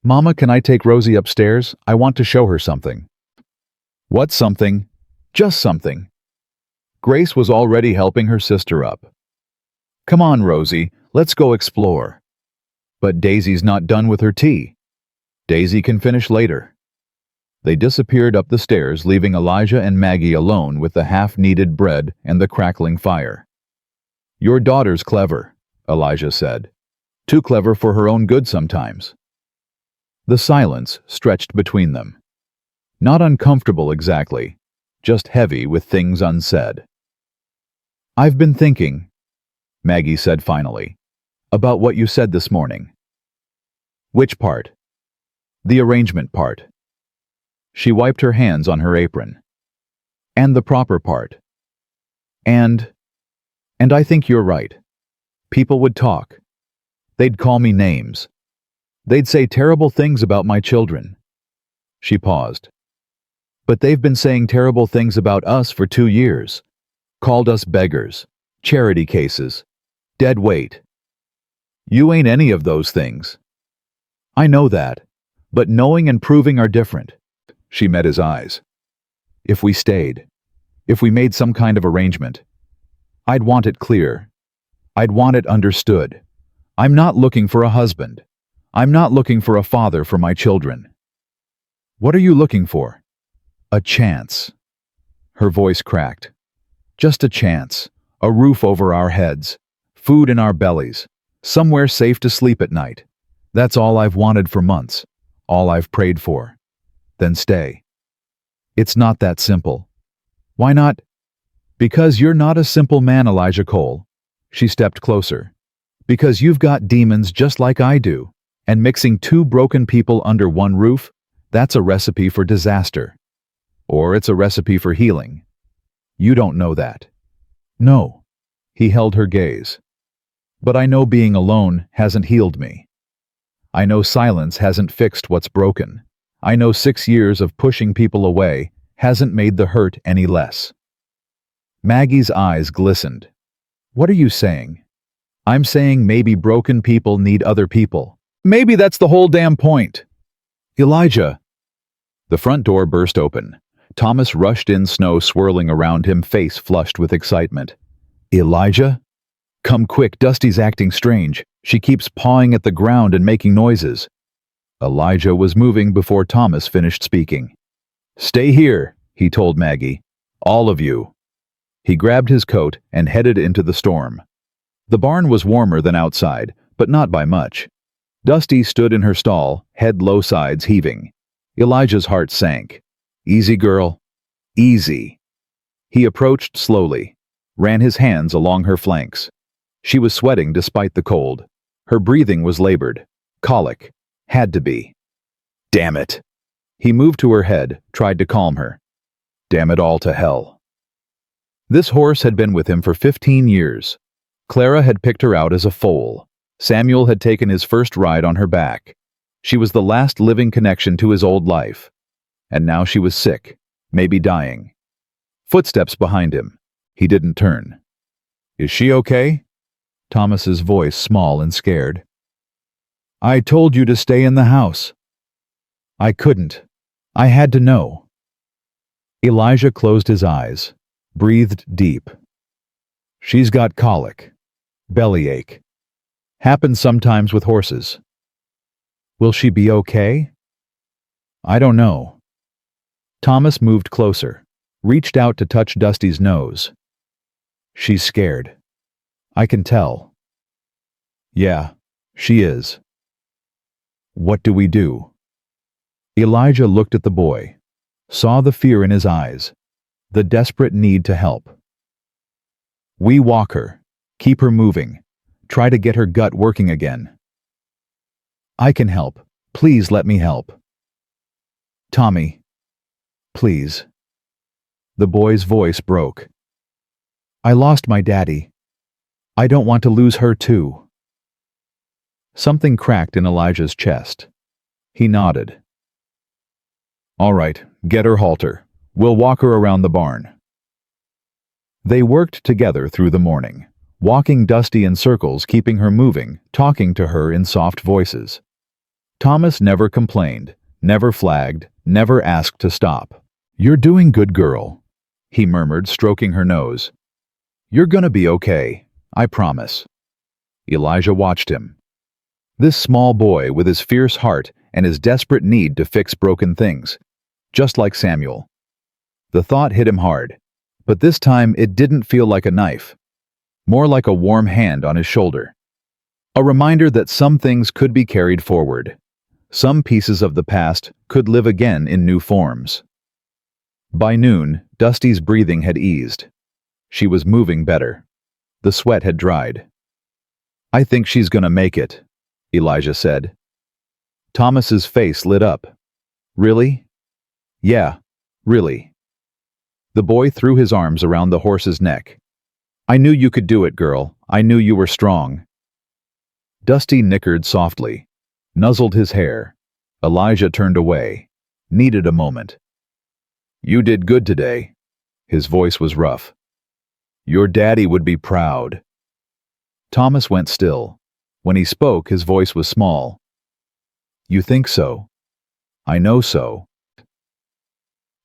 "Mama, can I take Rosie upstairs? I want to show her something." "What something?" "Just something." Grace was already helping her sister up. "Come on, Rosie, let's go explore." "But Daisy's not done with her tea." "Daisy can finish later." They disappeared up the stairs, leaving Elijah and Maggie alone with the half-kneaded bread and the crackling fire. "Your daughter's clever," Elijah said. "Too clever for her own good sometimes." The silence stretched between them. Not uncomfortable exactly, just heavy with things unsaid. "I've been thinking," Maggie said finally, "about what you said this morning." "Which part?" "The arrangement part." She wiped her hands on her apron. "And the proper part. And I think you're right. People would talk. They'd call me names. They'd say terrible things about my children." She paused. "But they've been saying terrible things about us for 2 years. Called us beggars, charity cases, dead weight." "You ain't any of those things." "I know that, but knowing and proving are different." She met his eyes. "If we stayed, if we made some kind of arrangement, I'd want it clear. I'd want it understood. I'm not looking for a husband. I'm not looking for a father for my children." "What are you looking for?" "A chance." Her voice cracked. "Just a chance. A roof over our heads. Food in our bellies. Somewhere safe to sleep at night. That's all I've wanted for months. All I've prayed for. Then stay." "It's not that simple." "Why not?" "Because you're not a simple man, Elijah Cole." She stepped closer. "Because you've got demons just like I do, and mixing 2 broken people under one roof, that's a recipe for disaster. Or it's a recipe for healing. You don't know that." "No." He held her gaze. "But I know being alone hasn't healed me. I know silence hasn't fixed what's broken. I know 6 years of pushing people away hasn't made the hurt any less." Maggie's eyes glistened. "What are you saying?" "I'm saying maybe broken people need other people. Maybe that's the whole damn point." "Elijah!" The front door burst open. Thomas rushed in, snow swirling around him, face flushed with excitement. "Elijah? Come quick, Dusty's acting strange. She keeps pawing at the ground and making noises." Elijah was moving before Thomas finished speaking. "Stay here," he told Maggie. "All of you." He grabbed his coat and headed into the storm. The barn was warmer than outside, but not by much. Dusty stood in her stall, head low, sides heaving. Elijah's heart sank. "Easy, girl. Easy." He approached slowly, ran his hands along her flanks. She was sweating despite the cold. Her breathing was labored. Colic. Had to be. "Damn it." He moved to her head, tried to calm her. "Damn it all to hell." This horse had been with him for 15 years. Clara had picked her out as a foal. Samuel had taken his first ride on her back. She was the last living connection to his old life. And now she was sick, maybe dying. Footsteps behind him. He didn't turn. Is she okay? Thomas's voice small and scared. I told you to stay in the house. I couldn't. I had to know. Elijah closed his eyes, breathed deep. She's got colic, bellyache. Happens sometimes with horses. Will she be okay? I don't know. Thomas moved closer, reached out to touch Dusty's nose. She's scared. I can tell. Yeah, she is. What do we do? Elijah looked at the boy, saw the fear in his eyes, the desperate need to help. We walk her, keep her moving, try to get her gut working again. I can help. Please let me help. Tommy, please. The boy's voice broke. I lost my daddy. I don't want to lose her too. Something cracked in Elijah's chest. He nodded. All right, get her halter. We'll walk her around the barn. They worked together through the morning, walking Dusty in circles, keeping her moving, talking to her in soft voices. Thomas never complained, never flagged, never asked to stop. You're doing good, girl, he murmured, stroking her nose. You're gonna be okay, I promise. Elijah watched him. This small boy with his fierce heart and his desperate need to fix broken things, just like Samuel. The thought hit him hard, but this time it didn't feel like a knife, more like a warm hand on his shoulder. A reminder that some things could be carried forward. Some pieces of the past could live again in new forms. By noon, Dusty's breathing had eased. She was moving better. The sweat had dried. I think she's gonna make it, Elijah said. Thomas's face lit up. Really? Yeah, really. The boy threw his arms around the horse's neck. I knew you could do it, girl. I knew you were strong. Dusty nickered softly, nuzzled his hair. Elijah turned away, needed a moment. You did good today. His voice was rough. Your daddy would be proud. Thomas went still. When he spoke, his voice was small. You think so? I know so.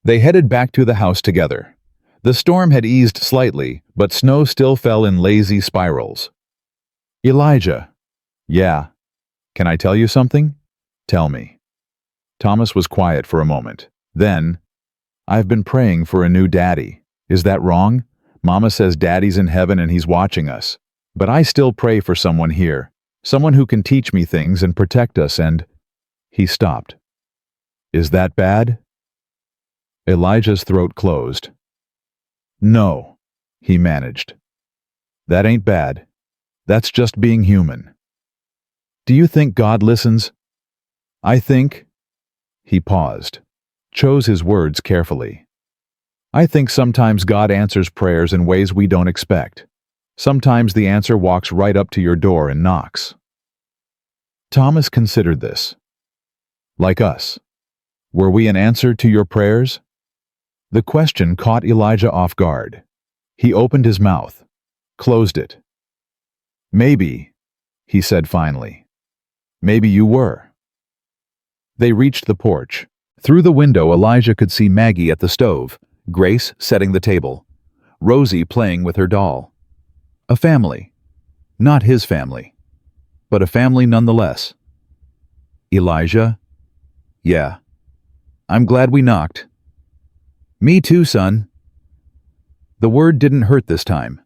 They headed back to the house together. The storm had eased slightly, but snow still fell in lazy spirals. Elijah. Yeah. Can I tell you something? Tell me. Thomas was quiet for a moment. Then, I've been praying for a new daddy. Is that wrong? Mama says daddy's in heaven and he's watching us. But I still pray for someone here. Someone who can teach me things and protect us and... He stopped. Is that bad? Elijah's throat closed. No, he managed. That ain't bad. That's just being human. Do you think God listens? I think... He paused, chose his words carefully. I think sometimes God answers prayers in ways we don't expect. Sometimes the answer walks right up to your door and knocks. Thomas considered this. Like us. Were we an answer to your prayers? The question caught Elijah off guard. He opened his mouth, closed it. Maybe, he said finally. Maybe you were. They reached the porch. Through the window, Elijah could see Maggie at the stove, Grace setting the table, Rosie playing with her doll. A family. Not his family, but a family nonetheless. Elijah? Yeah. I'm glad we knocked. Me too, son. The word didn't hurt this time.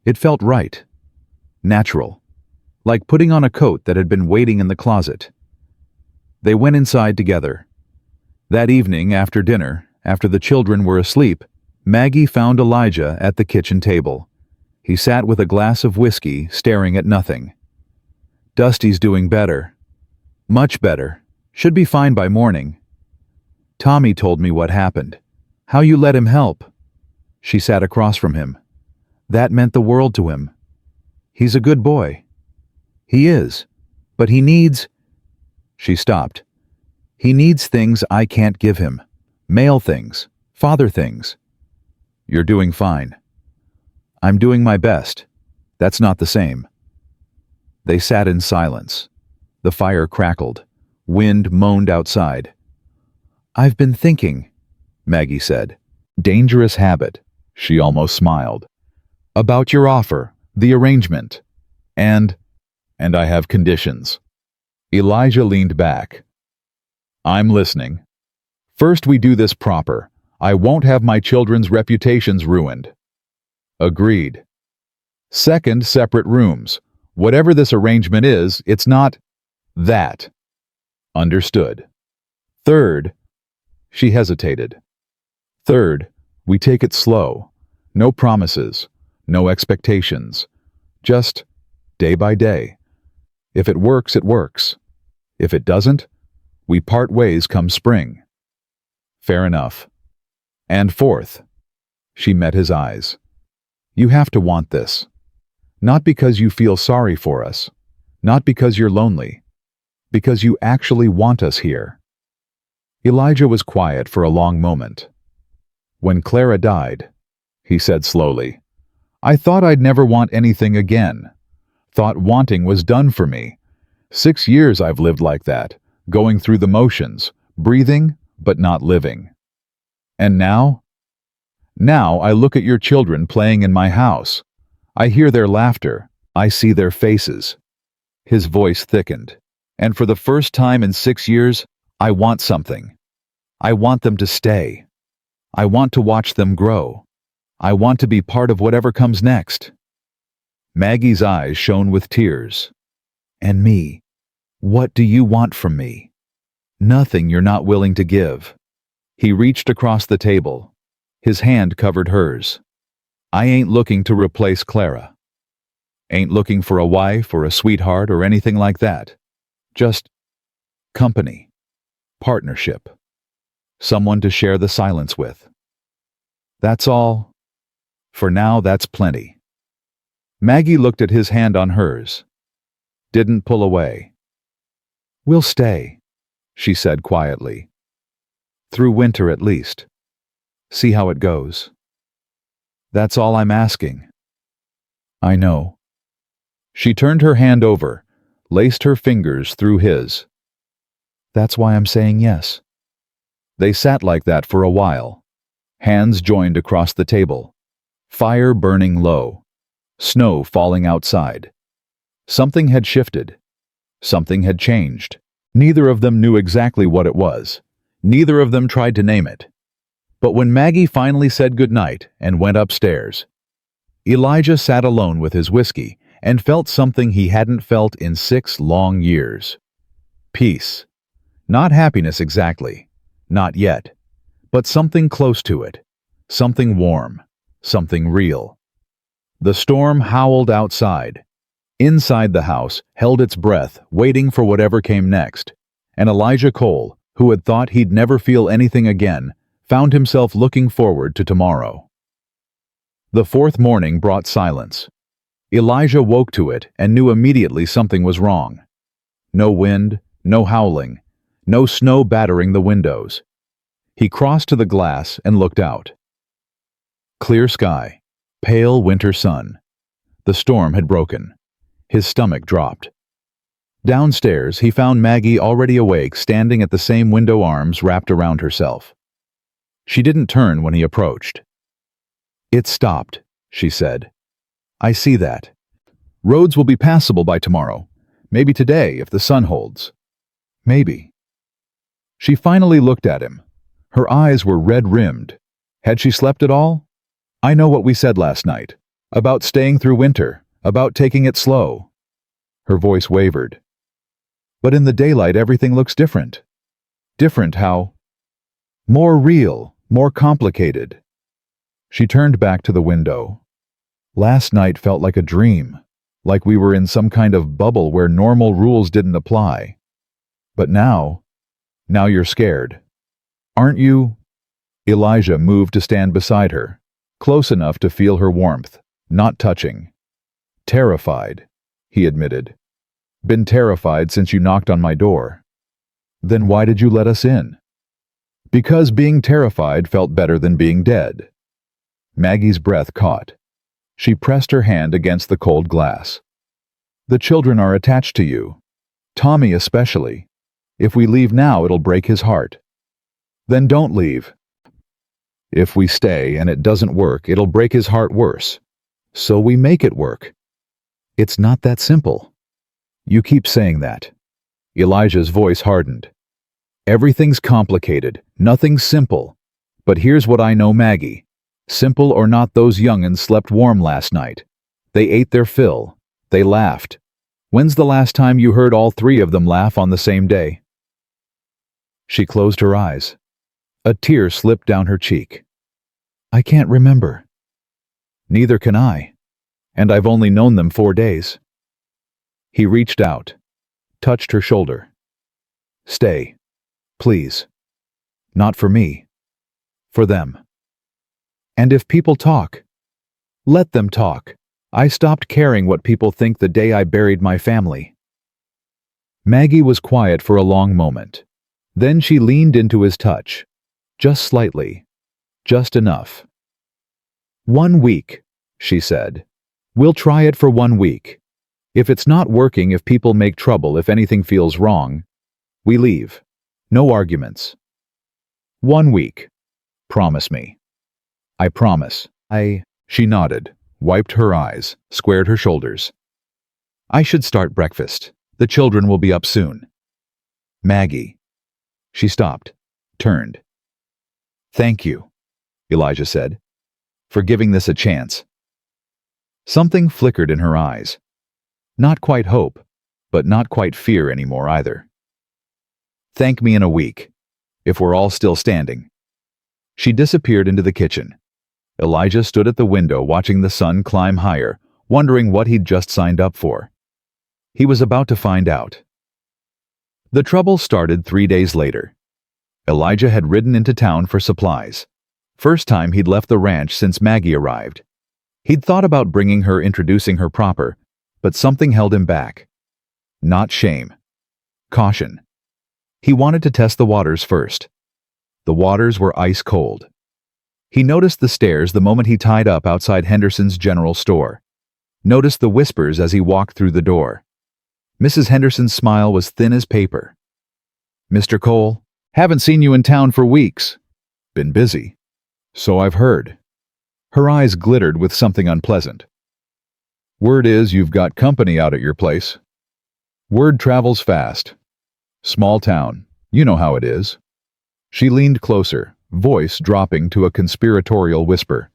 It felt right. Natural. Like putting on a coat that had been waiting in the closet. They went inside together. That evening, after dinner, after the children were asleep, Maggie found Elijah at the kitchen table. He sat with a glass of whiskey, staring at nothing. Dusty's doing better. Much better. Should be fine by morning. Tommy told me what happened. How you let him help. She sat across from him. That meant the world to him. He's a good boy. He is. But he needs... She stopped. He needs things I can't give him. Male things. Father things. You're doing fine. I'm doing my best. That's not the same. They sat in silence. The fire crackled. Wind moaned outside. I've been thinking, Maggie said. Dangerous habit, she almost smiled. About your offer, the arrangement. And I have conditions. Elijah leaned back. I'm listening. First, we do this proper. I won't have my children's reputations ruined. Agreed. Second, separate rooms. Whatever this arrangement is, it's not that. Understood. Third, she hesitated. Third, we take it slow. No promises, no expectations. Just day by day. If it works, it works. If it doesn't, we part ways come spring. Fair enough. And fourth, she met his eyes. You have to want this. Not because you feel sorry for us. Not because you're lonely. Because you actually want us here. Elijah was quiet for a long moment. When Clara died, he said slowly, I thought I'd never want anything again. Thought wanting was done for me. 6 years I've lived like that, going through the motions, breathing but not living. And now? Now I look at your children playing in my house. I hear their laughter. I see their faces. His voice thickened. And for the first time in 6 years, I want something. I want them to stay. I want to watch them grow. I want to be part of whatever comes next. Maggie's eyes shone with tears. And me? What do you want from me? Nothing you're not willing to give. He reached across the table. His hand covered hers. I ain't looking to replace Clara. Ain't looking for a wife or a sweetheart or anything like that. Just company. Partnership. Someone to share the silence with. That's all. For now, that's plenty. Maggie looked at his hand on hers. Didn't pull away. We'll stay, she said quietly. Through winter at least. See how it goes. That's all I'm asking. I know. She turned her hand over, laced her fingers through his. That's why I'm saying yes. They sat like that for a while. Hands joined across the table. Fire burning low. Snow falling outside. Something had shifted. Something had changed. Neither of them knew exactly what it was. Neither of them tried to name it. But when Maggie finally said goodnight and went upstairs, Elijah sat alone with his whiskey and felt something he hadn't felt in 6 long years. Peace. Not happiness exactly. Not yet. But something close to it. Something warm. Something real. The storm howled outside. Inside the house held its breath, waiting for whatever came next. And Elijah Cole, who had thought he'd never feel anything again, found himself looking forward to tomorrow. The fourth morning brought silence. Elijah woke to it and knew immediately something was wrong. No wind, no howling, no snow battering the windows. He crossed to the glass and looked out. Clear sky, pale winter sun. The storm had broken. His stomach dropped. Downstairs, he found Maggie already awake, standing at the same window, arms wrapped around herself. She didn't turn when he approached. It stopped, she said. I see that. Roads will be passable by tomorrow. Maybe today, if the sun holds. Maybe. She finally looked at him. Her eyes were red-rimmed. Had she slept at all? I know what we said last night. About staying through winter. About taking it slow. Her voice wavered. But in the daylight, everything looks different. Different how? More real, more complicated. She turned back to the window. Last night felt like a dream, like we were in some kind of bubble where normal rules didn't apply. But now you're scared. Aren't you? Elijah moved to stand beside her, close enough to feel her warmth, not touching. Terrified, he admitted. Been terrified since you knocked on my door. Then why did you let us in? Because being terrified felt better than being dead. Maggie's breath caught. She pressed her hand against the cold glass. The children are attached to you. Tommy especially. If we leave now, it'll break his heart. Then don't leave. If we stay and it doesn't work, it'll break his heart worse. So we make it work. It's not that simple. You keep saying that. Elijah's voice hardened. Everything's complicated, nothing's simple. But here's what I know, Maggie. Simple or not, those young'uns slept warm last night. They ate their fill. They laughed. When's the last time you heard all three of them laugh on the same day? She closed her eyes. A tear slipped down her cheek. I can't remember. Neither can I. And I've only known them 4 days. He reached out, touched her shoulder. Stay, please. Not for me. For them. And if people talk, let them talk. I stopped caring what people think the day I buried my family. Maggie was quiet for a long moment. Then she leaned into his touch. Just slightly. Just enough. 1 week, she said. We'll try it for 1 week. If it's not working, if people make trouble, if anything feels wrong, we leave. No arguments. 1 week. Promise me. I promise. She nodded, wiped her eyes, squared her shoulders. I should start breakfast. The children will be up soon. Maggie. She stopped, turned. Thank you, Elijah said, for giving this a chance. Something flickered in her eyes. Not quite hope, but not quite fear anymore either. Thank me in a week, if we're all still standing. She disappeared into the kitchen. Elijah stood at the window watching the sun climb higher, wondering what he'd just signed up for. He was about to find out. The trouble started 3 days later. Elijah had ridden into town for supplies. First time he'd left the ranch since Maggie arrived. He'd thought about bringing her, introducing her proper, but something held him back. Not shame. Caution. He wanted to test the waters first. The waters were ice cold. He noticed the stares the moment he tied up outside Henderson's general store. Noticed the whispers as he walked through the door. Mrs. Henderson's smile was thin as paper. Mr. Cole, haven't seen you in town for weeks. Been busy. So I've heard. Her eyes glittered with something unpleasant. Word is you've got company out at your place. Word travels fast. Small town. You know how it is. She leaned closer, voice dropping to a conspiratorial whisper.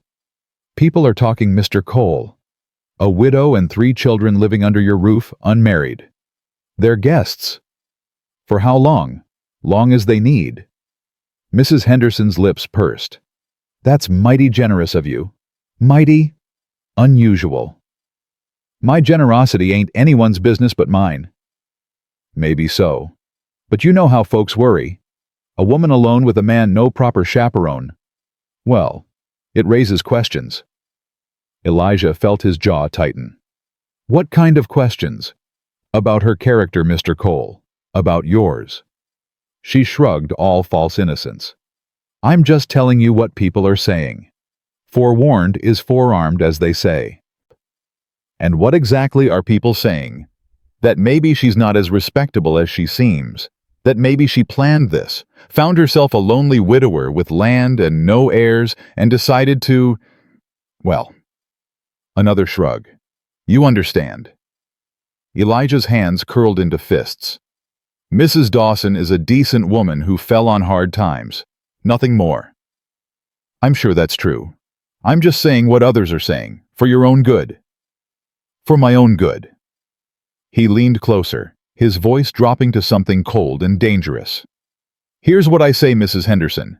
People are talking Mr. Cole. A widow and 3 children living under your roof, unmarried. They're guests. For how long? Long as they need. Mrs. Henderson's lips pursed. That's mighty generous of you. Mighty unusual. My generosity ain't anyone's business but mine. Maybe so. But you know how folks worry. A woman alone with a man, no proper chaperone. Well, it raises questions. Elijah felt his jaw tighten. What kind of questions? About her character, Mr. Cole. About yours. She shrugged, all false innocence. I'm just telling you what people are saying. Forewarned is forearmed, as they say. And what exactly are people saying? That maybe she's not as respectable as she seems. That maybe she planned this, found herself a lonely widower with land and no heirs, and decided to... Well, another shrug. You understand. Elijah's hands curled into fists. Mrs. Dawson is a decent woman who fell on hard times. Nothing more. I'm sure that's true. I'm just saying what others are saying, for your own good. For my own good. He leaned closer, his voice dropping to something cold and dangerous. Here's what I say, Mrs. Henderson.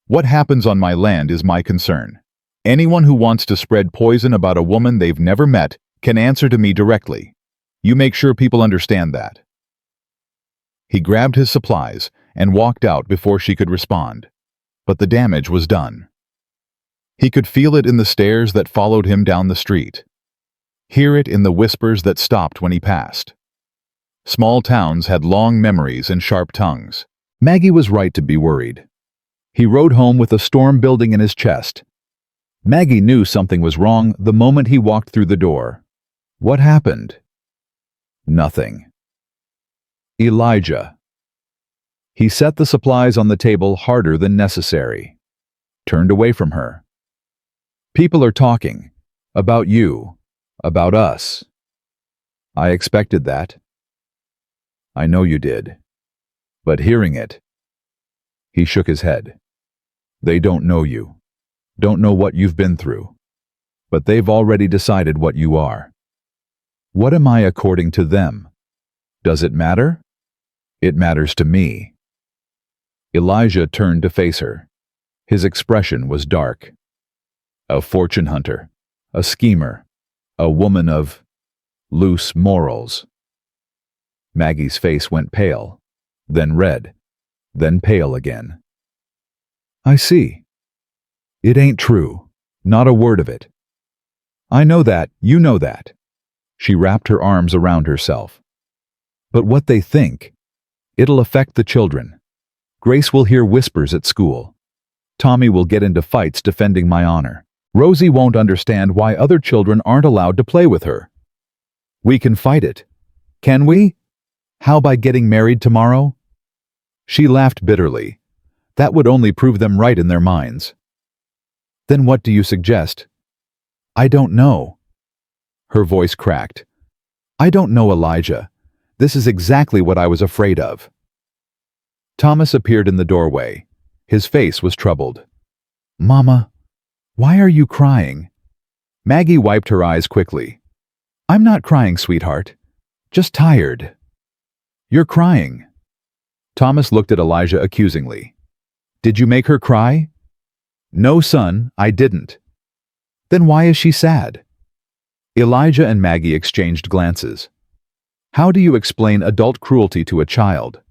What happens on my land is my concern. Anyone who wants to spread poison about a woman they've never met can answer to me directly. You make sure people understand that. He grabbed his supplies and walked out before she could respond. But the damage was done. He could feel it in the stares that followed him down the street. Hear it in the whispers that stopped when he passed. Small towns had long memories and sharp tongues. Maggie was right to be worried. He rode home with a storm building in his chest. Maggie knew something was wrong the moment he walked through the door. What happened? Nothing. Elijah. He set the supplies on the table harder than necessary. Turned away from her. People are talking. About you. About us. I expected that. I know you did. But hearing it. He shook his head. They don't know you. Don't know what you've been through. But they've already decided what you are. What am I according to them? Does it matter? It matters to me. Elijah turned to face her. His expression was dark. A fortune hunter, a schemer, a woman of loose morals. Maggie's face went pale, then red, then pale again. I see. It ain't true. Not a word of it. I know that, you know that. She wrapped her arms around herself. But what they think, it'll affect the children. Grace will hear whispers at school. Tommy will get into fights defending my honor. Rosie won't understand why other children aren't allowed to play with her. We can fight it. Can we? How by getting married tomorrow? She laughed bitterly. That would only prove them right in their minds. Then what do you suggest? I don't know. Her voice cracked. I don't know, Elijah. This is exactly what I was afraid of. Thomas appeared in the doorway. His face was troubled. Mama, why are you crying? Maggie wiped her eyes quickly. I'm not crying, sweetheart. Just tired. You're crying. Thomas looked at Elijah accusingly. Did you make her cry? No, son, I didn't. Then why is she sad? Elijah and Maggie exchanged glances. How do you explain adult cruelty to a child?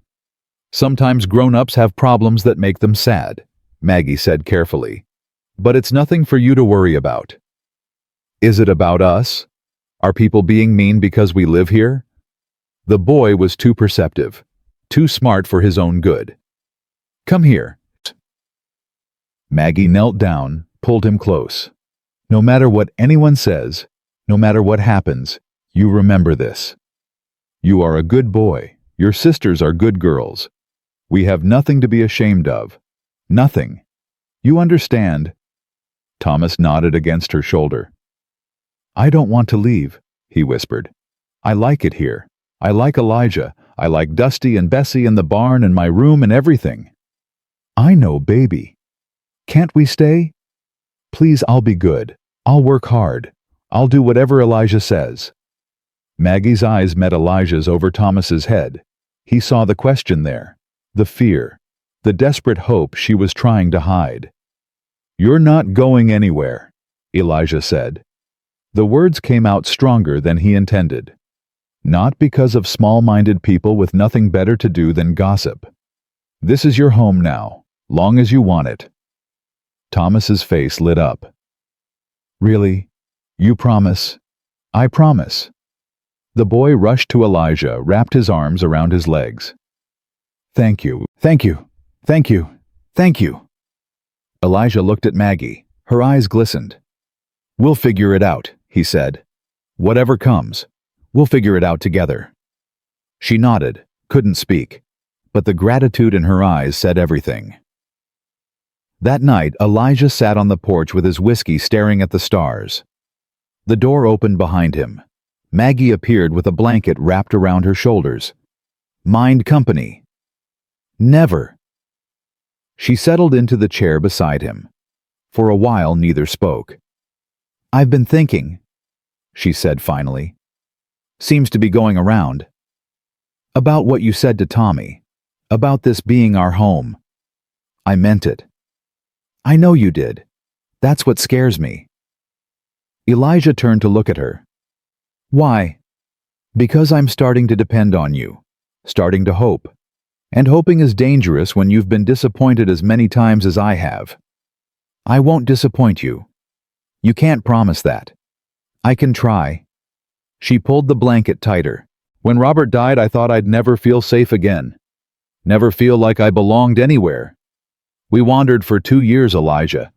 Sometimes grown-ups have problems that make them sad, Maggie said carefully. But it's nothing for you to worry about. Is it about us? Are people being mean because we live here? The boy was too perceptive, too smart for his own good. Come here. Maggie knelt down, pulled him close. No matter what anyone says, no matter what happens, you remember this. You are a good boy. Your sisters are good girls. We have nothing to be ashamed of. Nothing. You understand? Thomas nodded against her shoulder. I don't want to leave, he whispered. I like it here. I like Elijah. I like Dusty and Bessie and the barn and my room and everything. I know, baby. Can't we stay? Please, I'll be good. I'll work hard. I'll do whatever Elijah says. Maggie's eyes met Elijah's over Thomas's head. He saw the question there, the fear, the desperate hope she was trying to hide. You're not going anywhere, Elijah said. The words came out stronger than he intended. Not because of small-minded people with nothing better to do than gossip. This is your home now, long as you want it. Thomas's face lit up. Really? You promise? I promise. The boy rushed to Elijah, wrapped his arms around his legs. Thank you, thank you, thank you, thank you. Elijah looked at Maggie. Her eyes glistened. We'll figure it out, he said. Whatever comes, we'll figure it out together. She nodded, couldn't speak, but the gratitude in her eyes said everything. That night, Elijah sat on the porch with his whiskey staring at the stars. The door opened behind him. Maggie appeared with a blanket wrapped around her shoulders. Mind company. Never. She settled into the chair beside him. For a while, neither spoke. I've been thinking, she said finally. Seems to be going around. About what you said to Tommy. About this being our home. I meant it. I know you did. That's what scares me. Elijah turned to look at her. Why? Because I'm starting to depend on you. Starting to hope. And hoping is dangerous when you've been disappointed as many times as I have. I won't disappoint you. You can't promise that. I can try. She pulled the blanket tighter. When Robert died, I thought I'd never feel safe again. Never feel like I belonged anywhere. We wandered for 2 years, Elijah.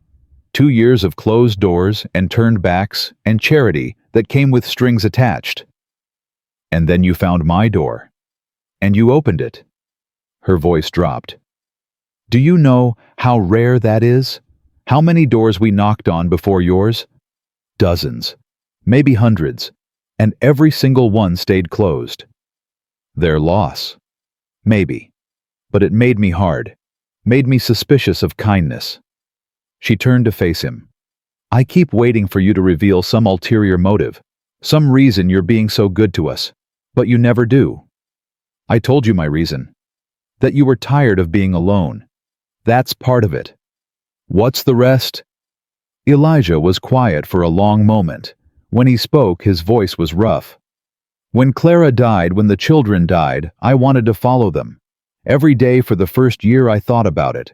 2 years of closed doors and turned backs and charity that came with strings attached. And then you found my door. And you opened it. Her voice dropped. Do you know how rare that is? How many doors we knocked on before yours? Dozens, maybe hundreds, and every single one stayed closed. Their loss. Maybe. But it made me hard, made me suspicious of kindness. She turned to face him. I keep waiting for you to reveal some ulterior motive, some reason you're being so good to us, but you never do. I told you my reason. That you were tired of being alone. That's part of it. What's the rest? Elijah was quiet for a long moment. When he spoke, his voice was rough. When Clara died, when the children died, I wanted to follow them. Every day for the first year I thought about it.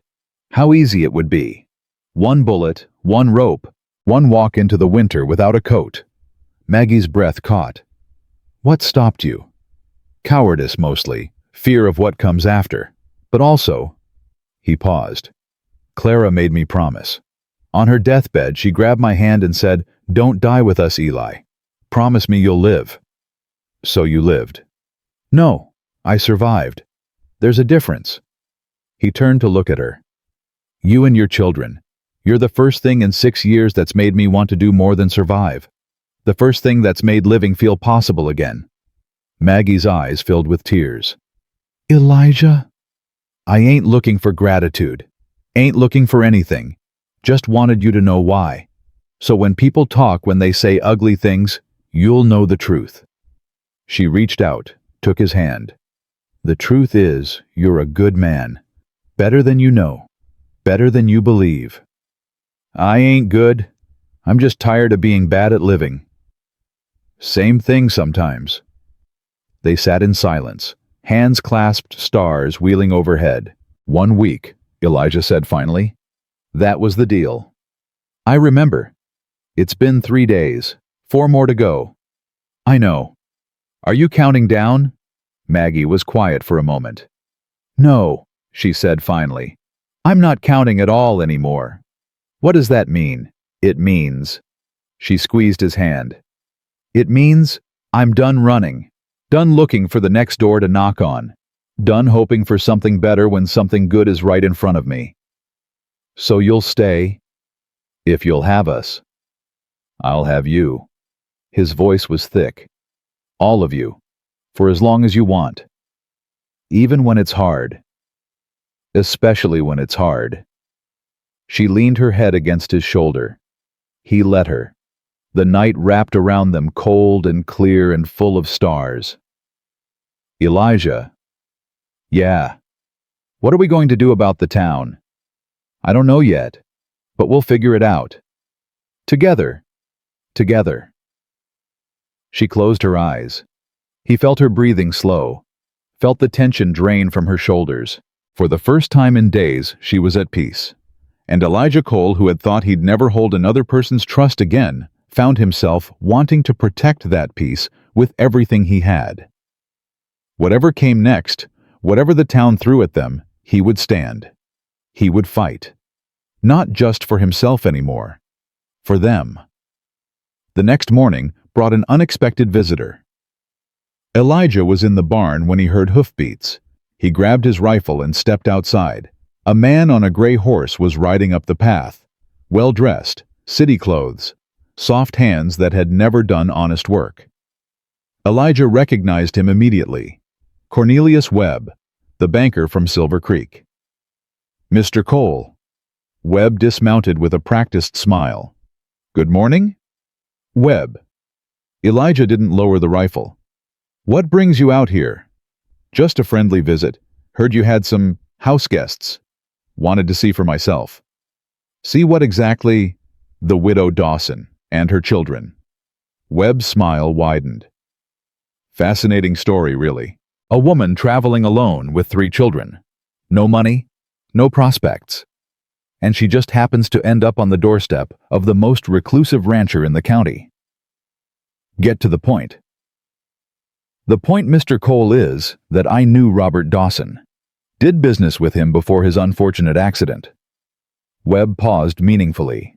How easy it would be. One bullet, one rope, one walk into the winter without a coat. Maggie's breath caught. What stopped you? Cowardice mostly, fear of what comes after. But also, he paused. Clara made me promise. On her deathbed, she grabbed my hand and said, Don't die with us, Eli. Promise me you'll live. So you lived. No, I survived. There's a difference. He turned to look at her. You and your children. You're the first thing in 6 years that's made me want to do more than survive. The first thing that's made living feel possible again. Maggie's eyes filled with tears. Elijah? I ain't looking for gratitude. Ain't looking for anything. Just wanted you to know why. So when people talk, when they say ugly things, you'll know the truth. She reached out, took his hand. The truth is, you're a good man. Better than you know. Better than you believe. I ain't good. I'm just tired of being bad at living. Same thing sometimes. They sat in silence, hands clasped, stars wheeling overhead. 1 week, Elijah said finally. That was the deal. I remember. It's been 3 days, 4 more to go. I know. Are you counting down? Maggie was quiet for a moment. No, she said finally. I'm not counting at all anymore. What does that mean? It means. She squeezed his hand. It means I'm done running, done looking for the next door to knock on, done hoping for something better when something good is right in front of me. So you'll stay? If you'll have us. I'll have you. His voice was thick. All of you. For as long as you want. Even when it's hard. Especially when it's hard. She leaned her head against his shoulder. He let her. The night wrapped around them cold and clear and full of stars. Elijah. Yeah. What are we going to do about the town? I don't know yet, but we'll figure it out. Together. Together. She closed her eyes. He felt her breathing slow, felt the tension drain from her shoulders. For the first time in days, she was at peace. And Elijah Cole, who had thought he'd never hold another person's trust again, found himself wanting to protect that peace with everything he had. Whatever came next, whatever the town threw at them, he would stand. He would fight. Not just for himself anymore. For them. The next morning brought an unexpected visitor. Elijah was in the barn when he heard hoofbeats. He grabbed his rifle and stepped outside. A man on a gray horse was riding up the path. Well-dressed, city clothes, soft hands that had never done honest work. Elijah recognized him immediately. Cornelius Webb, the banker from Silver Creek. Mr. Cole. Webb dismounted with a practiced smile. Good morning? Webb. Elijah didn't lower the rifle. What brings you out here? Just a friendly visit. Heard you had some house guests. Wanted to see for myself. See what exactly? The widow Dawson and her children. Webb's smile widened. Fascinating story, really. A woman traveling alone with 3 children. No money, no prospects. And she just happens to end up on the doorstep of the most reclusive rancher in the county. Get to the point. The point, Mr. Cole, is that I knew Robert Dawson. Did business with him before his unfortunate accident. Webb paused meaningfully.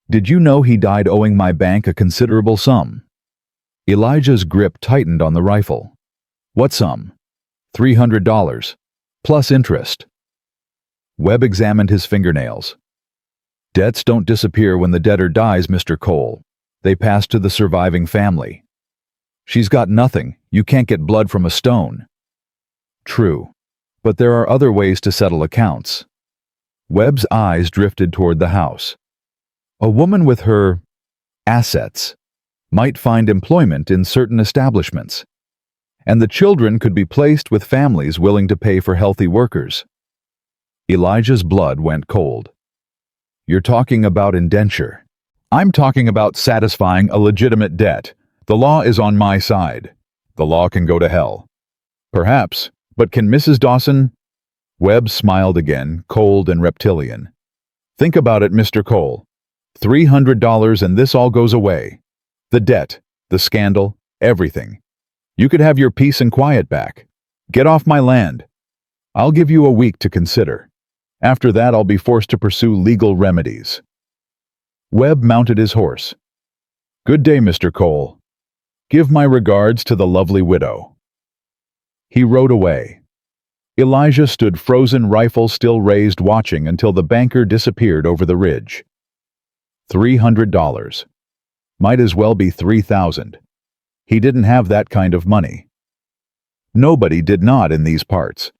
Did you know he died owing my bank a considerable sum? Elijah's grip tightened on the rifle. What sum? $300, plus interest. Webb examined his fingernails. Debts don't disappear when the debtor dies, Mr. Cole. They pass to the surviving family. She's got nothing. You can't get blood from a stone. True, but there are other ways to settle accounts. Webb's eyes drifted toward the house. A woman with her assets might find employment in certain establishments, and the children could be placed with families willing to pay for healthy workers. Elijah's blood went cold. You're talking about indenture. I'm talking about satisfying a legitimate debt. The law is on my side. The law can go to hell. Perhaps, but can Mrs. Dawson? Webb smiled again, cold and reptilian. Think about it, Mr. Cole. $300 and this all goes away. The debt, the scandal, everything. You could have your peace and quiet back. Get off my land. I'll give you a week to consider. After that, I'll be forced to pursue legal remedies. Webb mounted his horse. Good day, Mr. Cole. Give my regards to the lovely widow. He rode away. Elijah stood frozen, rifle still raised, watching until the banker disappeared over the ridge. $300. Might as well be $3,000. He didn't have that kind of money. Nobody did not in these parts,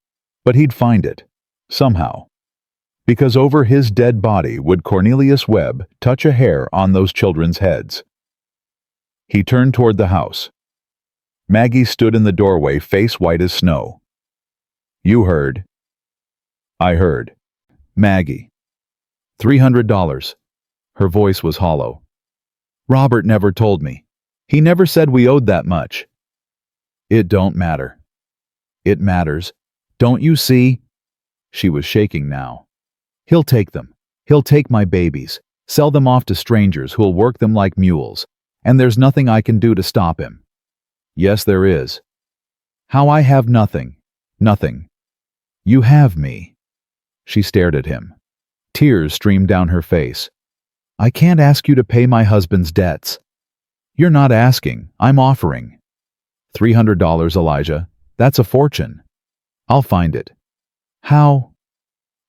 but he'd find it, somehow. Because over his dead body would Cornelius Webb touch a hair on those children's heads. He turned toward the house. Maggie stood in the doorway, face white as snow. You heard. I heard. Maggie. $300. Her voice was hollow. Robert never told me. He never said we owed that much. It don't matter. It matters. Don't you see? She was shaking now. He'll take them. He'll take my babies, sell them off to strangers who'll work them like mules, and there's nothing I can do to stop him. Yes, there is. How I have nothing. Nothing. You have me. She stared at him. Tears streamed down her face. I can't ask you to pay my husband's debts. You're not asking, I'm offering. $300, Elijah. That's a fortune. I'll find it. How?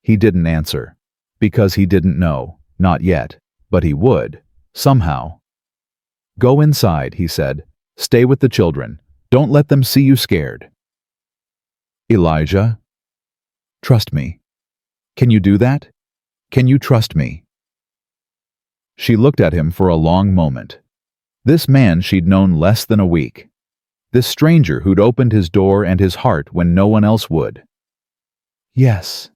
He didn't answer. Because he didn't know. Not yet. But he would. Somehow. Go inside, he said. Stay with the children. Don't let them see you scared. Elijah? Trust me. Can you do that? Can you trust me? She looked at him for a long moment. This man she'd known less than a week. This stranger who'd opened his door and his heart when no one else would. Yes,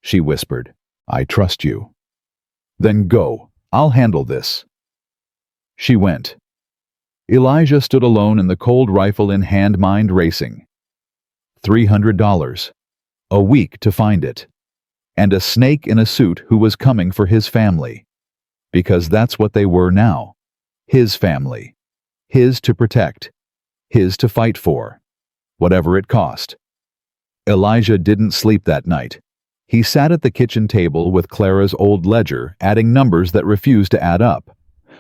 she whispered. I trust you. Then go. I'll handle this. She went. Elijah stood alone in the cold, rifle in hand, mind racing. $300. A week to find it. And a snake in a suit who was coming for his family. Because that's what they were now. His family. His to protect. His to fight for. Whatever it cost. Elijah didn't sleep that night. He sat at the kitchen table with Clara's old ledger, adding numbers that refused to add up.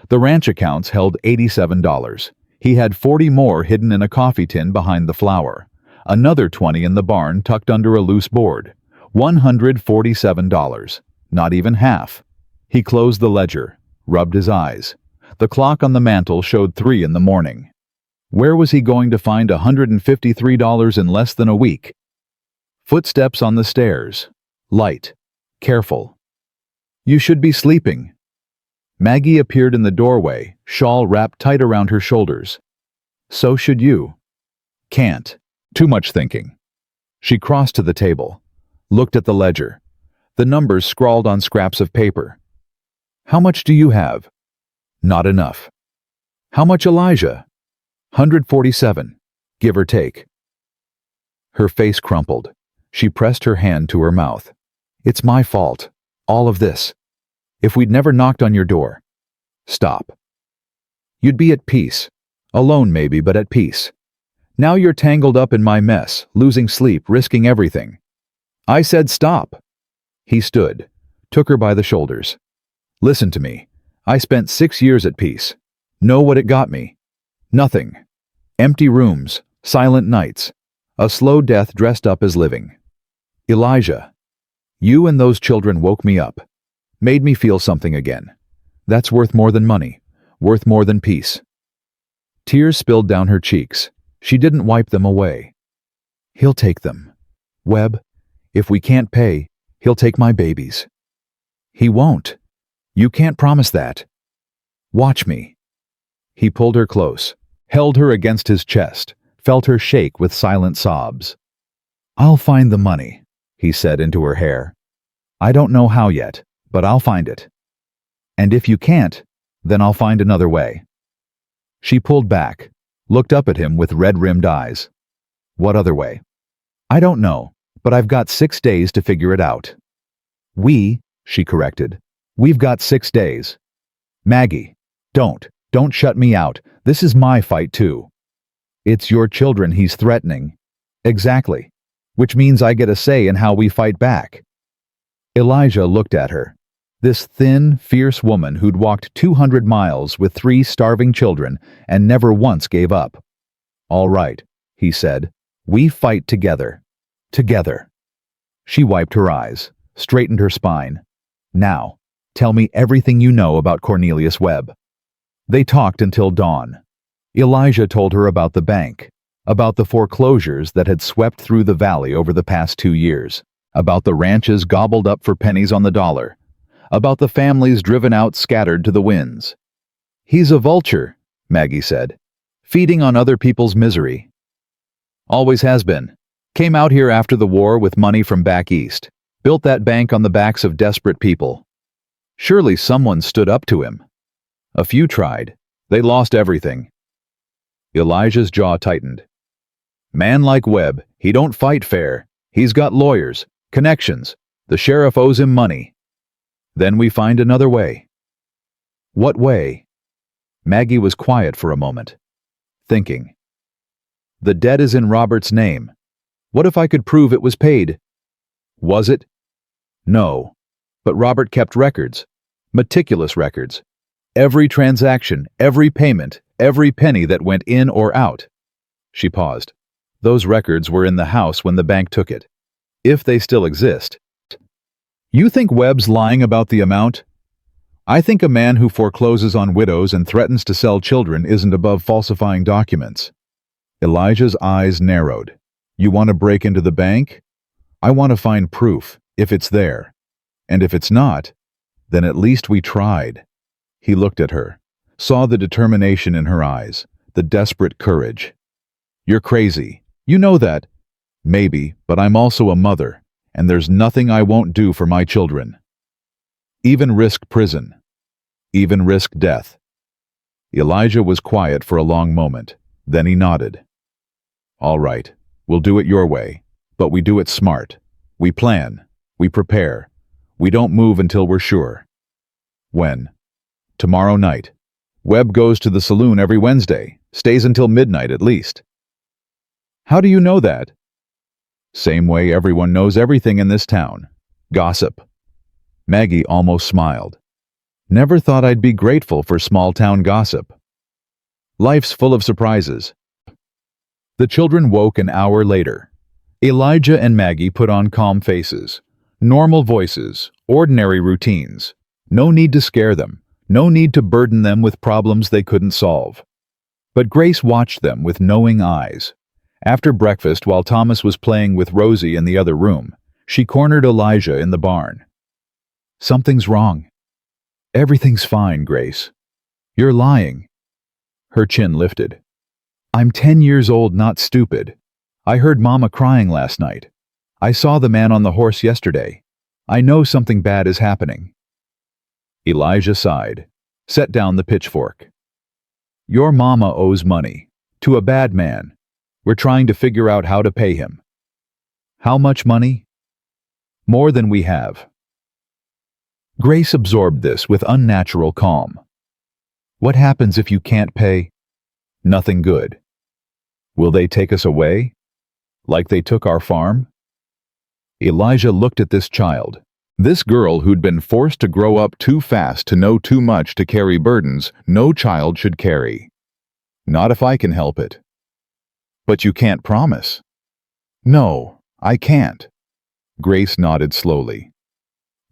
The ranch accounts held $87. He had 40 more hidden in a coffee tin behind the flour. Another 20 in the barn tucked under a loose board. $147. Not even half. He closed the ledger, rubbed his eyes. The clock on the mantel showed 3 in the morning. Where was he going to find $153 in less than a week? Footsteps on the stairs. Light. Careful. You should be sleeping. Maggie appeared in the doorway, shawl wrapped tight around her shoulders. So should you. Can't. Too much thinking. She crossed to the table, looked at the ledger. The numbers scrawled on scraps of paper. How much do you have? Not enough. How much, Elijah? 147, give or take. Her face crumpled. She pressed her hand to her mouth. It's my fault. All of this. If we'd never knocked on your door. Stop. You'd be at peace. Alone maybe, but at peace. Now you're tangled up in my mess, losing sleep, risking everything. I said stop. He stood, took her by the shoulders. Listen to me. I spent 6 years at peace. Know what it got me? Nothing. Empty rooms, silent nights, a slow death dressed up as living. Elijah, you and those children woke me up, made me feel something again. That's worth more than money, worth more than peace. Tears spilled down her cheeks. She didn't wipe them away. He'll take them. Webb, if we can't pay, he'll take my babies. He won't. You can't promise that. Watch me. He pulled her close, held her against his chest, felt her shake with silent sobs. I'll find the money, he said into her hair. I don't know how yet, but I'll find it. And if you can't, then I'll find another way. She pulled back, looked up at him with red-rimmed eyes. What other way? I don't know, but I've got 6 days to figure it out. She corrected. We've got 6 days. Maggie, don't shut me out. This is my fight too. It's your children he's threatening. Exactly. Which means I get a say in how we fight back. Elijah looked at her. This thin, fierce woman who'd walked 200 miles with 3 starving children and never once gave up. All right, he said. We fight together. Together. She wiped her eyes, straightened her spine. Now, tell me everything you know about Cornelius Webb. They talked until dawn. Elijah told her about the bank, about the foreclosures that had swept through the valley over the past 2 years, about the ranches gobbled up for pennies on the dollar, about the families driven out scattered to the winds. He's a vulture, Maggie said, feeding on other people's misery. Always has been. Came out here after the war with money from back east, built that bank on the backs of desperate people. Surely someone stood up to him. A few tried. They lost everything. Elijah's jaw tightened. Man like Webb, he don't fight fair. He's got lawyers, connections. The sheriff owes him money. Then we find another way. What way? Maggie was quiet for a moment, thinking. The debt is in Robert's name. What if I could prove it was paid? Was it? No. But Robert kept records. Meticulous records. Every transaction, every payment, every penny that went in or out. She paused. Those records were in the house when the bank took it. If they still exist. You think Webb's lying about the amount? I think a man who forecloses on widows and threatens to sell children isn't above falsifying documents. Elijah's eyes narrowed. You want to break into the bank? I want to find proof, if it's there. And if it's not, then at least we tried. He looked at her, saw the determination in her eyes, the desperate courage. You're crazy. You know that. Maybe, but I'm also a mother, and there's nothing I won't do for my children. Even risk prison. Even risk death. Elijah was quiet for a long moment. Then he nodded. All right, we'll do it your way, but we do it smart. We plan. We prepare. We don't move until we're sure. When? Tomorrow night. Webb goes to the saloon every Wednesday, stays until midnight at least. How do you know that? Same way everyone knows everything in this town. Gossip. Maggie almost smiled. Never thought I'd be grateful for small-town gossip. Life's full of surprises. The children woke an hour later. Elijah and Maggie put on calm faces, normal voices, ordinary routines. No need to scare them, no need to burden them with problems they couldn't solve. But Grace watched them with knowing eyes. After breakfast, while Thomas was playing with Rosie in the other room, she cornered Elijah in the barn. Something's wrong. Everything's fine, Grace. You're lying. Her chin lifted. I'm 10 years old, not stupid. I heard Mama crying last night. I saw the man on the horse yesterday. I know something bad is happening. Elijah sighed, set down the pitchfork. Your mama owes money. To a bad man. We're trying to figure out how to pay him. How much money? More than we have. Grace absorbed this with unnatural calm. What happens if you can't pay? Nothing good. Will they take us away? Like they took our farm? Elijah looked at this child, This girl who'd been forced to grow up too fast to know too much to carry burdens no child should carry. Not if I can help it. But you can't promise. No, I can't. Grace nodded slowly.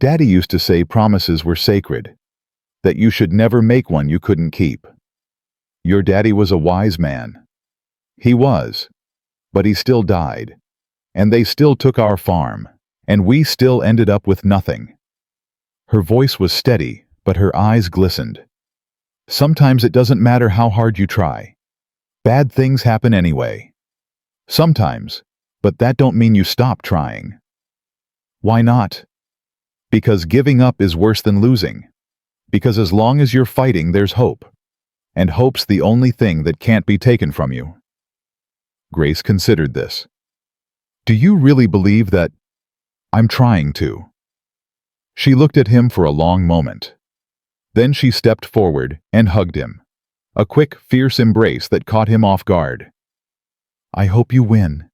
Daddy used to say promises were sacred, that you should never make one you couldn't keep. Your daddy was a wise man. He was, but he still died, and they still took our farm, and we still ended up with nothing. Her voice was steady, but her eyes glistened. Sometimes it doesn't matter how hard you try. Bad things happen anyway. Sometimes, but that don't mean you stop trying. Why not? Because giving up is worse than losing. Because as long as you're fighting, there's hope. And hope's the only thing that can't be taken from you. Grace considered this. Do you really believe that? I'm trying to. She looked at him for a long moment. Then she stepped forward and hugged him. A quick, fierce embrace that caught him off guard. I hope you win,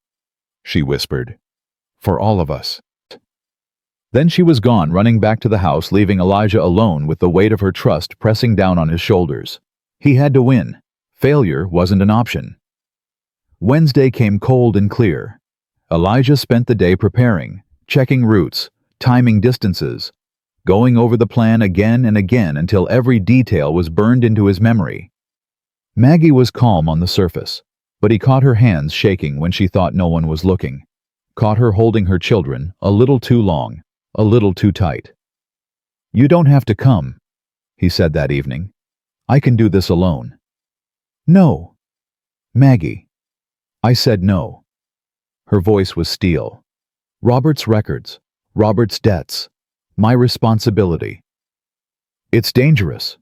she whispered. For all of us. Then she was gone, running back to the house, leaving Elijah alone with the weight of her trust pressing down on his shoulders. He had to win. Failure wasn't an option. Wednesday came cold and clear. Elijah spent the day preparing, checking routes, timing distances, going over the plan again and again until every detail was burned into his memory. Maggie was calm on the surface, but he caught her hands shaking when she thought no one was looking, caught her holding her children a little too long, a little too tight. You don't have to come, he said that evening. I can do this alone. No. Maggie. I said no. Her voice was steel. Robert's records, Robert's debts, my responsibility. It's dangerous.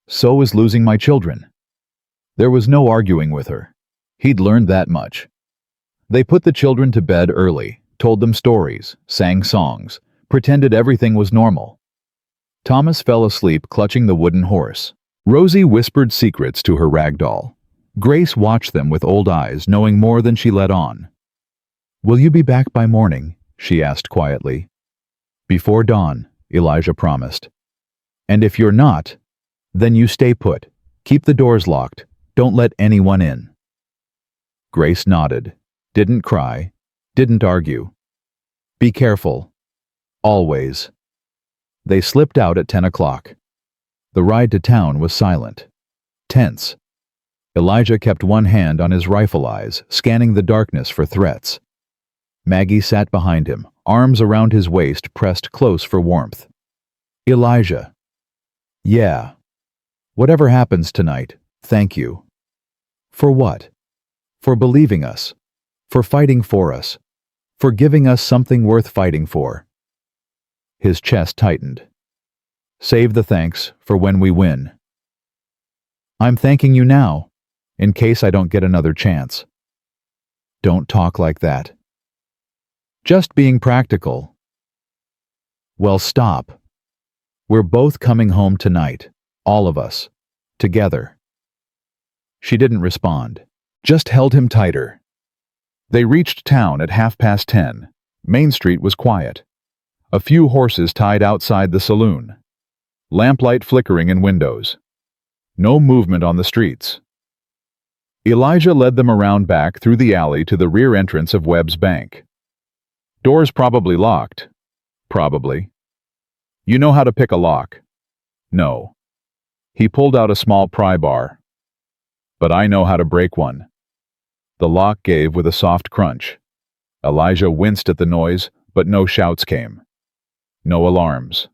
So is losing my children. There was no arguing with her. He'd learned that much. They put the children to bed early, told them stories, sang songs, pretended everything was normal. Thomas fell asleep clutching the wooden horse. Rosie whispered secrets to her rag doll. Grace watched them with old eyes, knowing more than she let on. Will you be back by morning? She asked quietly. Before dawn, Elijah promised. And if you're not, then you stay put. Keep the doors locked. Don't let anyone in. Grace nodded, didn't cry, didn't argue. Be careful. Always. They slipped out at 10 o'clock. The ride to town was silent, tense. Elijah kept one hand on his rifle eyes, scanning the darkness for threats. Maggie sat behind him, arms around his waist pressed close for warmth. Elijah. Yeah. Whatever happens tonight, thank you. For what? For believing us. For fighting for us. For giving us something worth fighting for. His chest tightened. Save the thanks for when we win. I'm thanking you now, in case I don't get another chance. Don't talk like that. Just being practical. Well, stop. We're both coming home tonight, all of us, together. She didn't respond, just held him tighter. They reached town at 10:30. Main Street was quiet. A few horses tied outside the saloon. Lamplight flickering in windows. No movement on the streets. Elijah led them around back through the alley to the rear entrance of Webb's bank. Doors probably locked. Probably. You know how to pick a lock? No. He pulled out a small pry bar. But I know how to break one. The lock gave with a soft crunch. Elijah winced at the noise, but no shouts came. No alarms.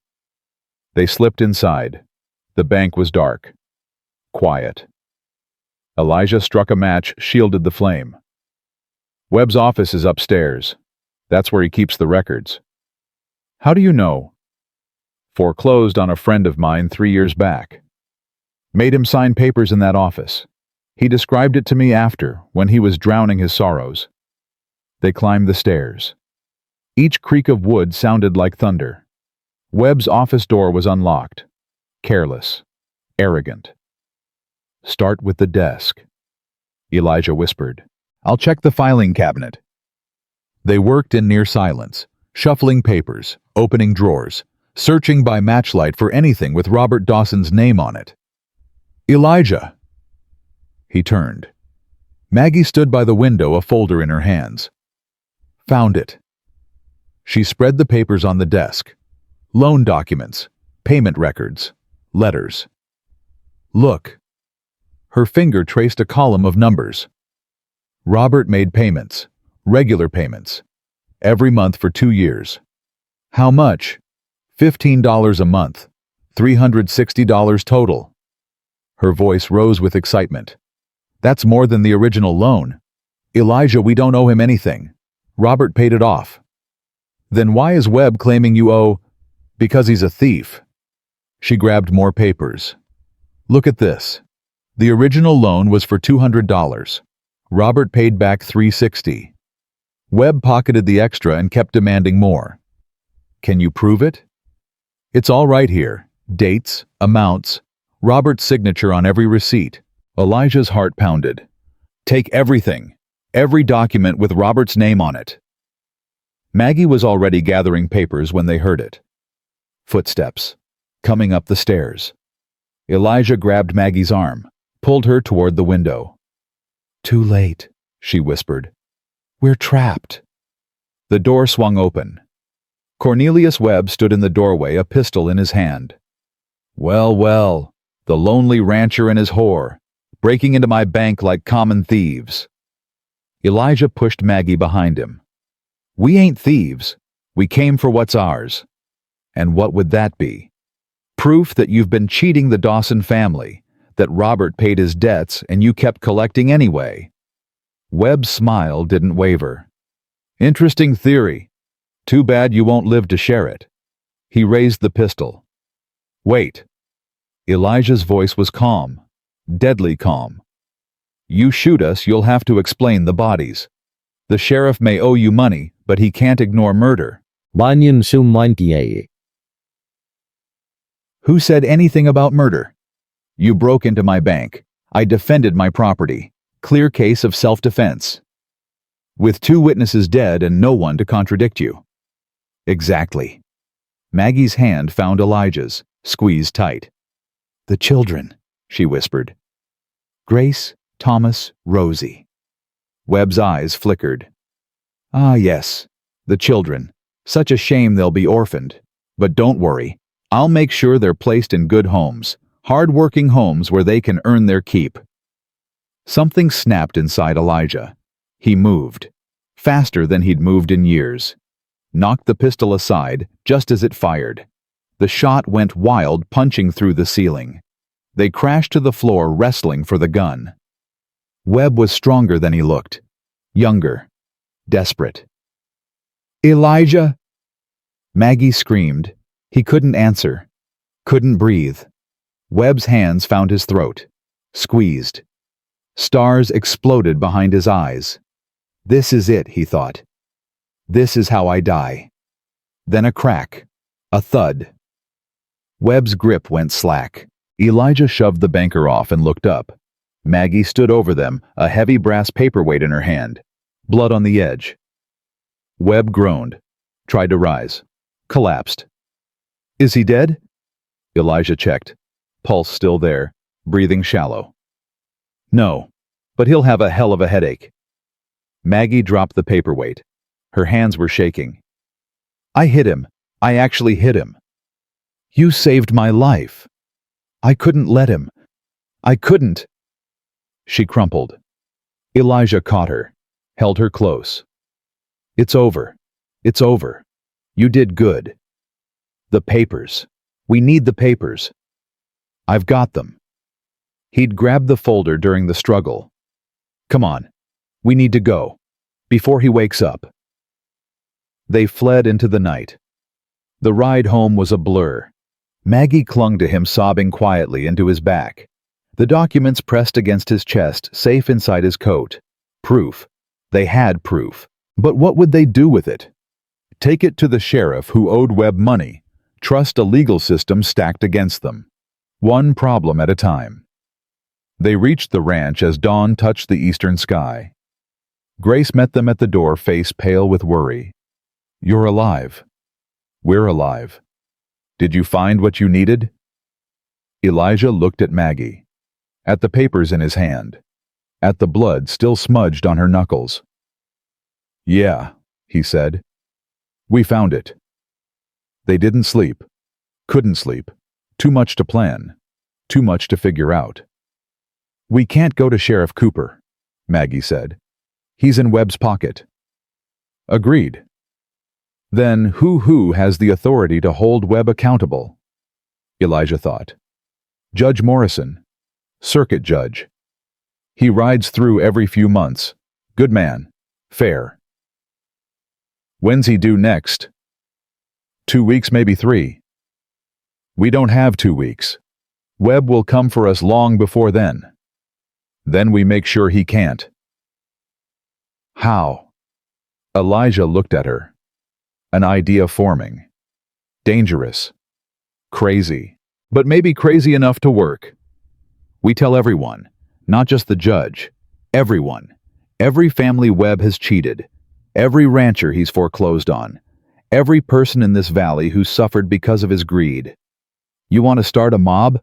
They slipped inside. The bank was dark. Quiet. Elijah struck a match, shielded the flame. Webb's office is upstairs. That's where he keeps the records. How do you know? Foreclosed on a friend of mine 3 years back. Made him sign papers in that office. He described it to me after, when he was drowning his sorrows. They climbed the stairs. Each creak of wood sounded like thunder. Webb's office door was unlocked. Careless. Arrogant. Start with the desk. Elijah whispered. I'll check the filing cabinet. They worked in near silence, shuffling papers, opening drawers, searching by matchlight for anything with Robert Dawson's name on it. "Elijah!" He turned. Maggie stood by the window, a folder in her hands. "Found it." She spread the papers on the desk. Loan documents, payment records, letters. "Look." Her finger traced a column of numbers. Robert made payments, regular payments, every month for 2 years. How much? $15 a month, $360 total. Her voice rose with excitement. "That's more than the original loan. Elijah, we don't owe him anything. Robert paid it off." "Then why is Webb claiming you owe—" "Because he's a thief." She grabbed more papers. "Look at this. The original loan was for $200. Robert paid back $360. Webb pocketed the extra and kept demanding more. Can you prove it?" "It's all right here. Dates, amounts, Robert's signature on every receipt." Elijah's heart pounded. "Take everything. Every document with Robert's name on it." Maggie was already gathering papers when they heard it. Footsteps. Coming up the stairs. Elijah grabbed Maggie's arm, pulled her toward the window. "Too late," she whispered. "We're trapped." The door swung open. Cornelius Webb stood in the doorway, a pistol in his hand. "Well, well, the lonely rancher and his whore, breaking into my bank like common thieves." Elijah pushed Maggie behind him. "We ain't thieves. We came for what's ours." "And what would that be?" "Proof that you've been cheating the Dawson family, that Robert paid his debts and you kept collecting anyway." Webb's smile didn't waver. "Interesting theory. Too bad you won't live to share it." He raised the pistol. "Wait." Elijah's voice was calm, deadly calm. "You shoot us, you'll have to explain the bodies. The sheriff may owe you money, but he can't ignore murder." Banyan Sumantiae. "Who said anything about murder?" "You broke into my bank. I defended my property. Clear case of self-defense. With 2 witnesses dead and no one to contradict you." "Exactly." Maggie's hand found Elijah's, squeezed tight. "The children," she whispered. "Grace, Thomas, Rosie." Webb's eyes flickered. "Ah, yes, the children. Such a shame they'll be orphaned. But don't worry. I'll make sure they're placed in good homes, hard-working homes where they can earn their keep." Something snapped inside Elijah. He moved, faster than he'd moved in years. Knocked the pistol aside just as it fired. The shot went wild, punching through the ceiling. They crashed to the floor, wrestling for the gun. Webb was stronger than he looked. Younger. Desperate. "Elijah!" Maggie screamed. He couldn't answer. Couldn't breathe. Webb's hands found his throat. Squeezed. Stars exploded behind his eyes. "This is it," he thought. "This is how I die." Then a crack. A thud. Webb's grip went slack. Elijah shoved the banker off and looked up. Maggie stood over them, a heavy brass paperweight in her hand. Blood on the edge. Webb groaned. Tried to rise. Collapsed. "Is he dead?" Elijah checked. Pulse still there. Breathing shallow. "No, but he'll have a hell of a headache." Maggie dropped the paperweight. Her hands were shaking. "I hit him. I actually hit him. You saved my life. I couldn't let him. I couldn't." She crumpled. Elijah caught her, held her close. "It's over. It's over. You did good. The papers. We need the papers." "I've got them." He'd grabbed the folder during the struggle. "Come on. We need to go. Before he wakes up." They fled into the night. The ride home was a blur. Maggie clung to him, sobbing quietly into his back. The documents pressed against his chest, safe inside his coat. Proof. They had proof. But what would they do with it? Take it to the sheriff who owed Webb money. Trust a legal system stacked against them. One problem at a time. They reached the ranch as dawn touched the eastern sky. Grace met them at the door, face pale with worry. You're alive. We're alive. Did you find what you needed? Elijah looked at Maggie, at the papers in his hand, at the blood still smudged on her knuckles. Yeah, he said. We found it. They didn't sleep. Couldn't sleep. Too much to plan. Too much to figure out. We can't go to Sheriff Cooper, Maggie said. He's in Webb's pocket. Agreed. Then who has the authority to hold Webb accountable? Elijah thought. Judge Morrison. Circuit judge. He rides through every few months. Good man. Fair. When's he due next? 2 weeks, maybe 3. We don't have 2 weeks. Webb will come for us long before then. Then we make sure he can't. How? Elijah looked at her. An idea forming. Dangerous. Crazy. But maybe crazy enough to work. We tell everyone, not just the judge. Everyone. Every family Webb has cheated. Every rancher he's foreclosed on. Every person in this valley who suffered because of his greed. You want to start a mob?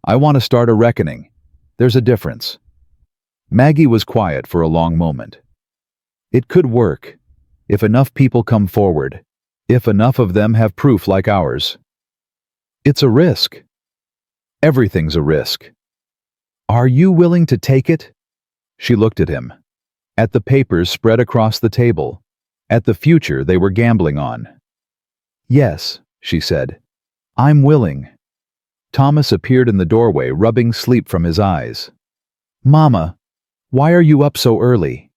I want to start a reckoning. There's a difference. Maggie was quiet for a long moment. It could work, if enough people come forward, if enough of them have proof like ours. It's a risk. Everything's a risk. Are you willing to take it? She looked at him, at the papers spread across the table, at the future they were gambling on. Yes, she said. I'm willing. Thomas appeared in the doorway, rubbing sleep from his eyes. Mama, why are you up so early?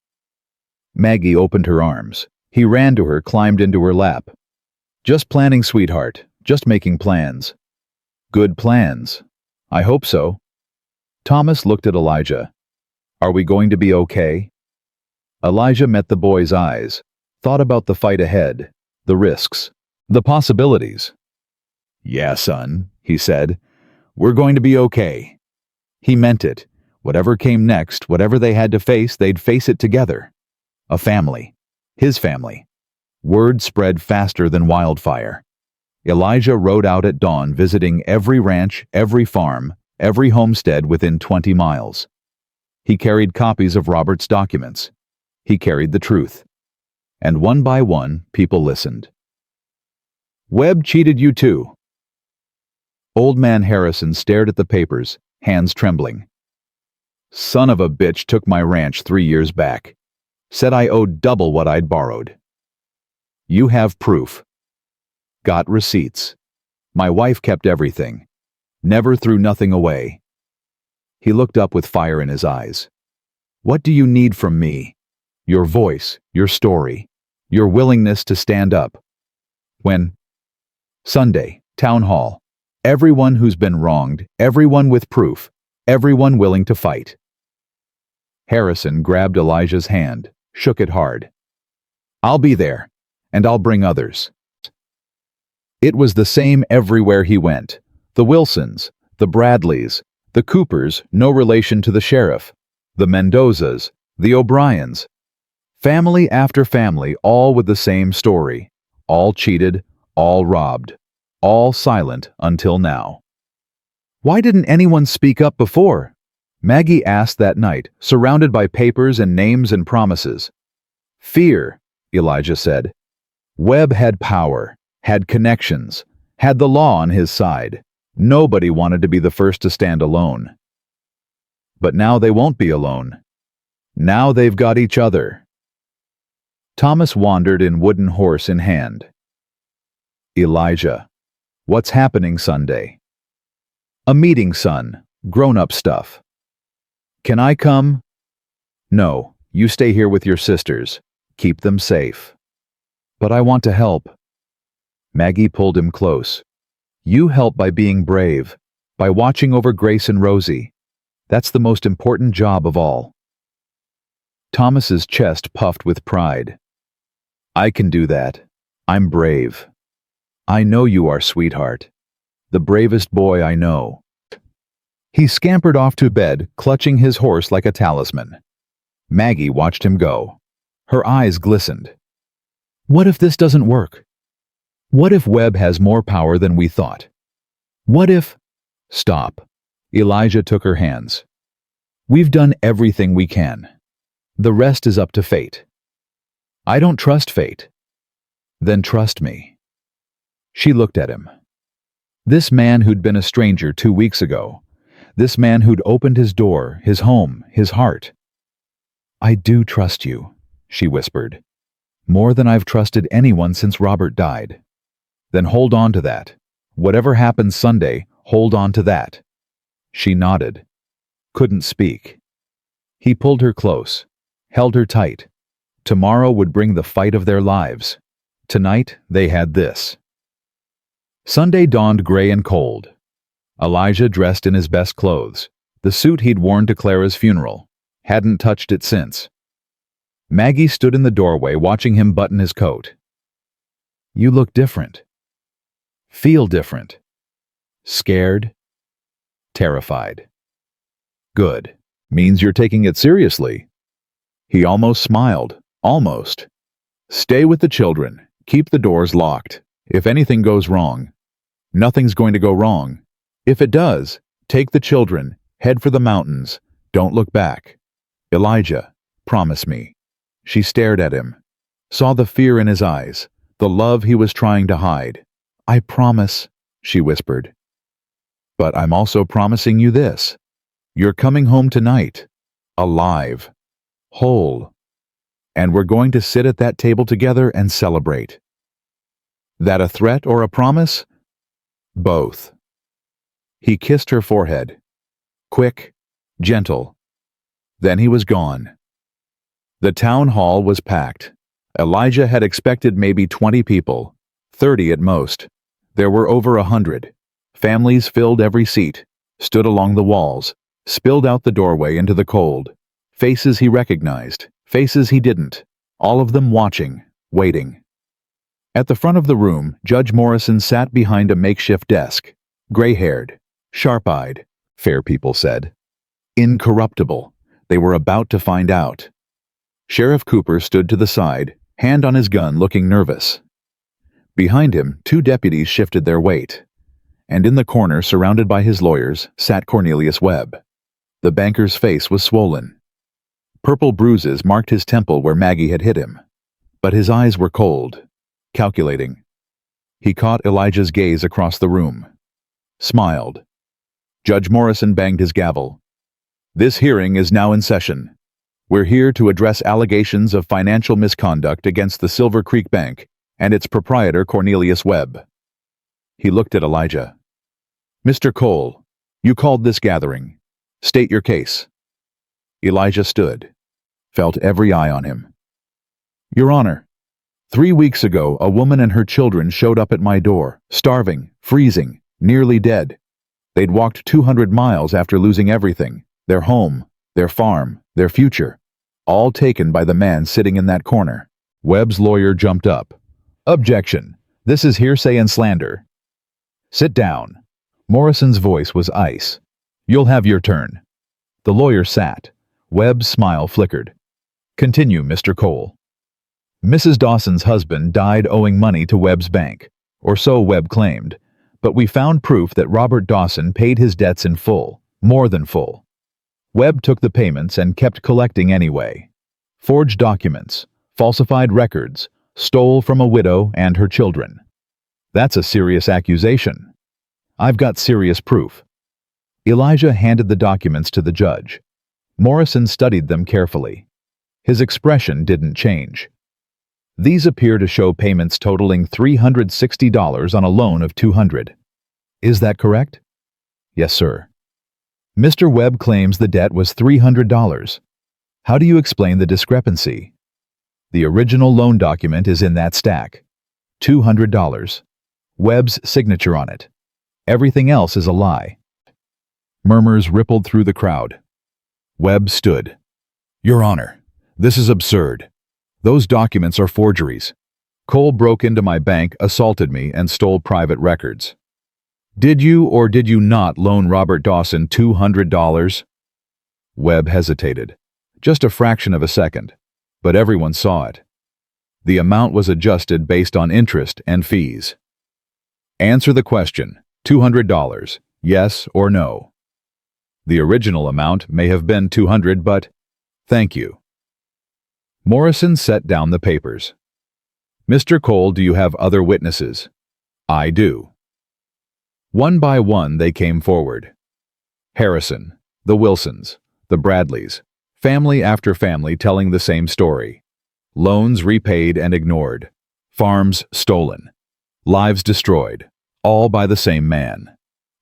Maggie opened her arms. He ran to her, climbed into her lap. Just planning, sweetheart. Just making plans. Good plans. I hope so. Thomas looked at Elijah. Are we going to be okay? Elijah met the boy's eyes, thought about the fight ahead, the risks, the possibilities. Yeah, son, he said. We're going to be okay. He meant it. Whatever came next, whatever they had to face, they'd face it together. A family. His family. Word spread faster than wildfire. Elijah rode out at dawn, visiting every ranch, every farm, every homestead within 20 miles. He carried copies of Robert's documents. He carried the truth. And one by one, people listened. Webb cheated you too. Old man Harrison stared at the papers, hands trembling. Son of a bitch took my ranch 3 years back. Said I owed double what I'd borrowed. You have proof. Got receipts. My wife kept everything. Never threw nothing away. He looked up with fire in his eyes. What do you need from me? Your voice, your story, your willingness to stand up. When? Sunday, town hall. Everyone who's been wronged, everyone with proof, everyone willing to fight. Harrison grabbed Elijah's hand, shook it hard. I'll be there, and I'll bring others. It was the same everywhere he went. The Wilsons, the Bradleys, the Coopers, no relation to the sheriff, the Mendozas, the O'Briens. Family after family, all with the same story. All cheated, all robbed, all silent until now. Why didn't anyone speak up before? Maggie asked that night, surrounded by papers and names and promises. Fear, Elijah said. Webb had power, had connections, had the law on his side. Nobody wanted to be the first to stand alone. But now they won't be alone. Now they've got each other. Thomas wandered in wooden horse in hand. Elijah, what's happening Sunday? A meeting, son. Grown-up stuff. Can I come? No, you stay here with your sisters. Keep them safe. But I want to help. Maggie pulled him close. You help by being brave, by watching over Grace and Rosie. That's the most important job of all. Thomas's chest puffed with pride. I can do that. I'm brave. I know you are, sweetheart. The bravest boy I know. He scampered off to bed, clutching his horse like a talisman. Maggie watched him go. Her eyes glistened. What if this doesn't work? What if Webb has more power than we thought? What if— Stop. Elijah took her hands. We've done everything we can. The rest is up to fate. I don't trust fate. Then trust me. She looked at him. This man who'd been a stranger 2 weeks ago. This man who'd opened his door, his home, his heart. I do trust you, she whispered. More than I've trusted anyone since Robert died. Then hold on to that. Whatever happens Sunday, hold on to that. She nodded. Couldn't speak. He pulled her close, held her tight. Tomorrow would bring the fight of their lives. Tonight, they had this. Sunday dawned gray and cold. Elijah dressed in his best clothes, the suit he'd worn to Clara's funeral. Hadn't touched it since. Maggie stood in the doorway watching him button his coat. You look different. Feel different. Scared? Terrified. Good. Means you're taking it seriously. He almost smiled. Almost. Stay with the children. Keep the doors locked. If anything goes wrong. Nothing's going to go wrong. If it does, take the children. Head for the mountains. Don't look back. Elijah, promise me. She stared at him. Saw the fear in his eyes. The love he was trying to hide. I promise, she whispered. But I'm also promising you this. You're coming home tonight. Alive. Whole. And we're going to sit at that table together and celebrate. That a threat or a promise? Both. He kissed her forehead. Quick, gentle. Then he was gone. The town hall was packed. Elijah had expected maybe 20 people, 30 at most. There were over 100. Families filled every seat, stood along the walls, spilled out the doorway into the cold. Faces he recognized, faces he didn't, all of them watching, waiting. At the front of the room, Judge Morrison sat behind a makeshift desk, gray-haired, sharp-eyed, fair people said. Incorruptible. They were about to find out. Sheriff Cooper stood to the side, hand on his gun, looking nervous. Behind him, 2 deputies shifted their weight. And in the corner, surrounded by his lawyers, sat Cornelius Webb. The banker's face was swollen. Purple bruises marked his temple where Maggie had hit him. But his eyes were cold, calculating. He caught Elijah's gaze across the room. Smiled. Judge Morrison banged his gavel. This hearing is now in session. We're here to address allegations of financial misconduct against the Silver Creek Bank and its proprietor Cornelius Webb. He looked at Elijah. Mr. Cole, you called this gathering. State your case. Elijah stood, felt every eye on him. Your Honor, 3 weeks ago a woman and her children showed up at my door, starving, freezing, nearly dead. They'd walked 200 miles after losing everything, their home, their farm, their future, all taken by the man sitting in that corner. Webb's lawyer jumped up. Objection. This is hearsay and slander. Sit down. Morrison's voice was ice. You'll have your turn. The lawyer sat. Webb's smile flickered. Continue, Mr. Cole. Mrs. Dawson's husband died owing money to Webb's bank, or so Webb claimed, but we found proof that Robert Dawson paid his debts in full, more than full. Webb took the payments and kept collecting anyway. Forged documents, falsified records, stole from a widow and her children. That's a serious accusation. I've got serious proof. Elijah handed the documents to the judge. Morrison studied them carefully. His expression didn't change. These appear to show payments totaling $360 on a loan of $200. Is that correct? Yes, sir. Mr. Webb claims the debt was $300. How do you explain the discrepancy? The original loan document is in that stack. $200. Webb's signature on it. Everything else is a lie. Murmurs rippled through the crowd. Webb stood. Your Honor, this is absurd. Those documents are forgeries. Cole broke into my bank, assaulted me, and stole private records. Did you or did you not loan Robert Dawson $200? Webb hesitated. Just a fraction of a second. But everyone saw it. The amount was adjusted based on interest and fees. Answer the question, $200, yes or no. The original amount may have been $200, but thank you. Morrison set down the papers. Mr. Cole, do you have other witnesses? I do. One by one they came forward. Harrison, the Wilsons, the Bradleys, family after family telling the same story. Loans repaid and ignored. Farms stolen. Lives destroyed. All by the same man.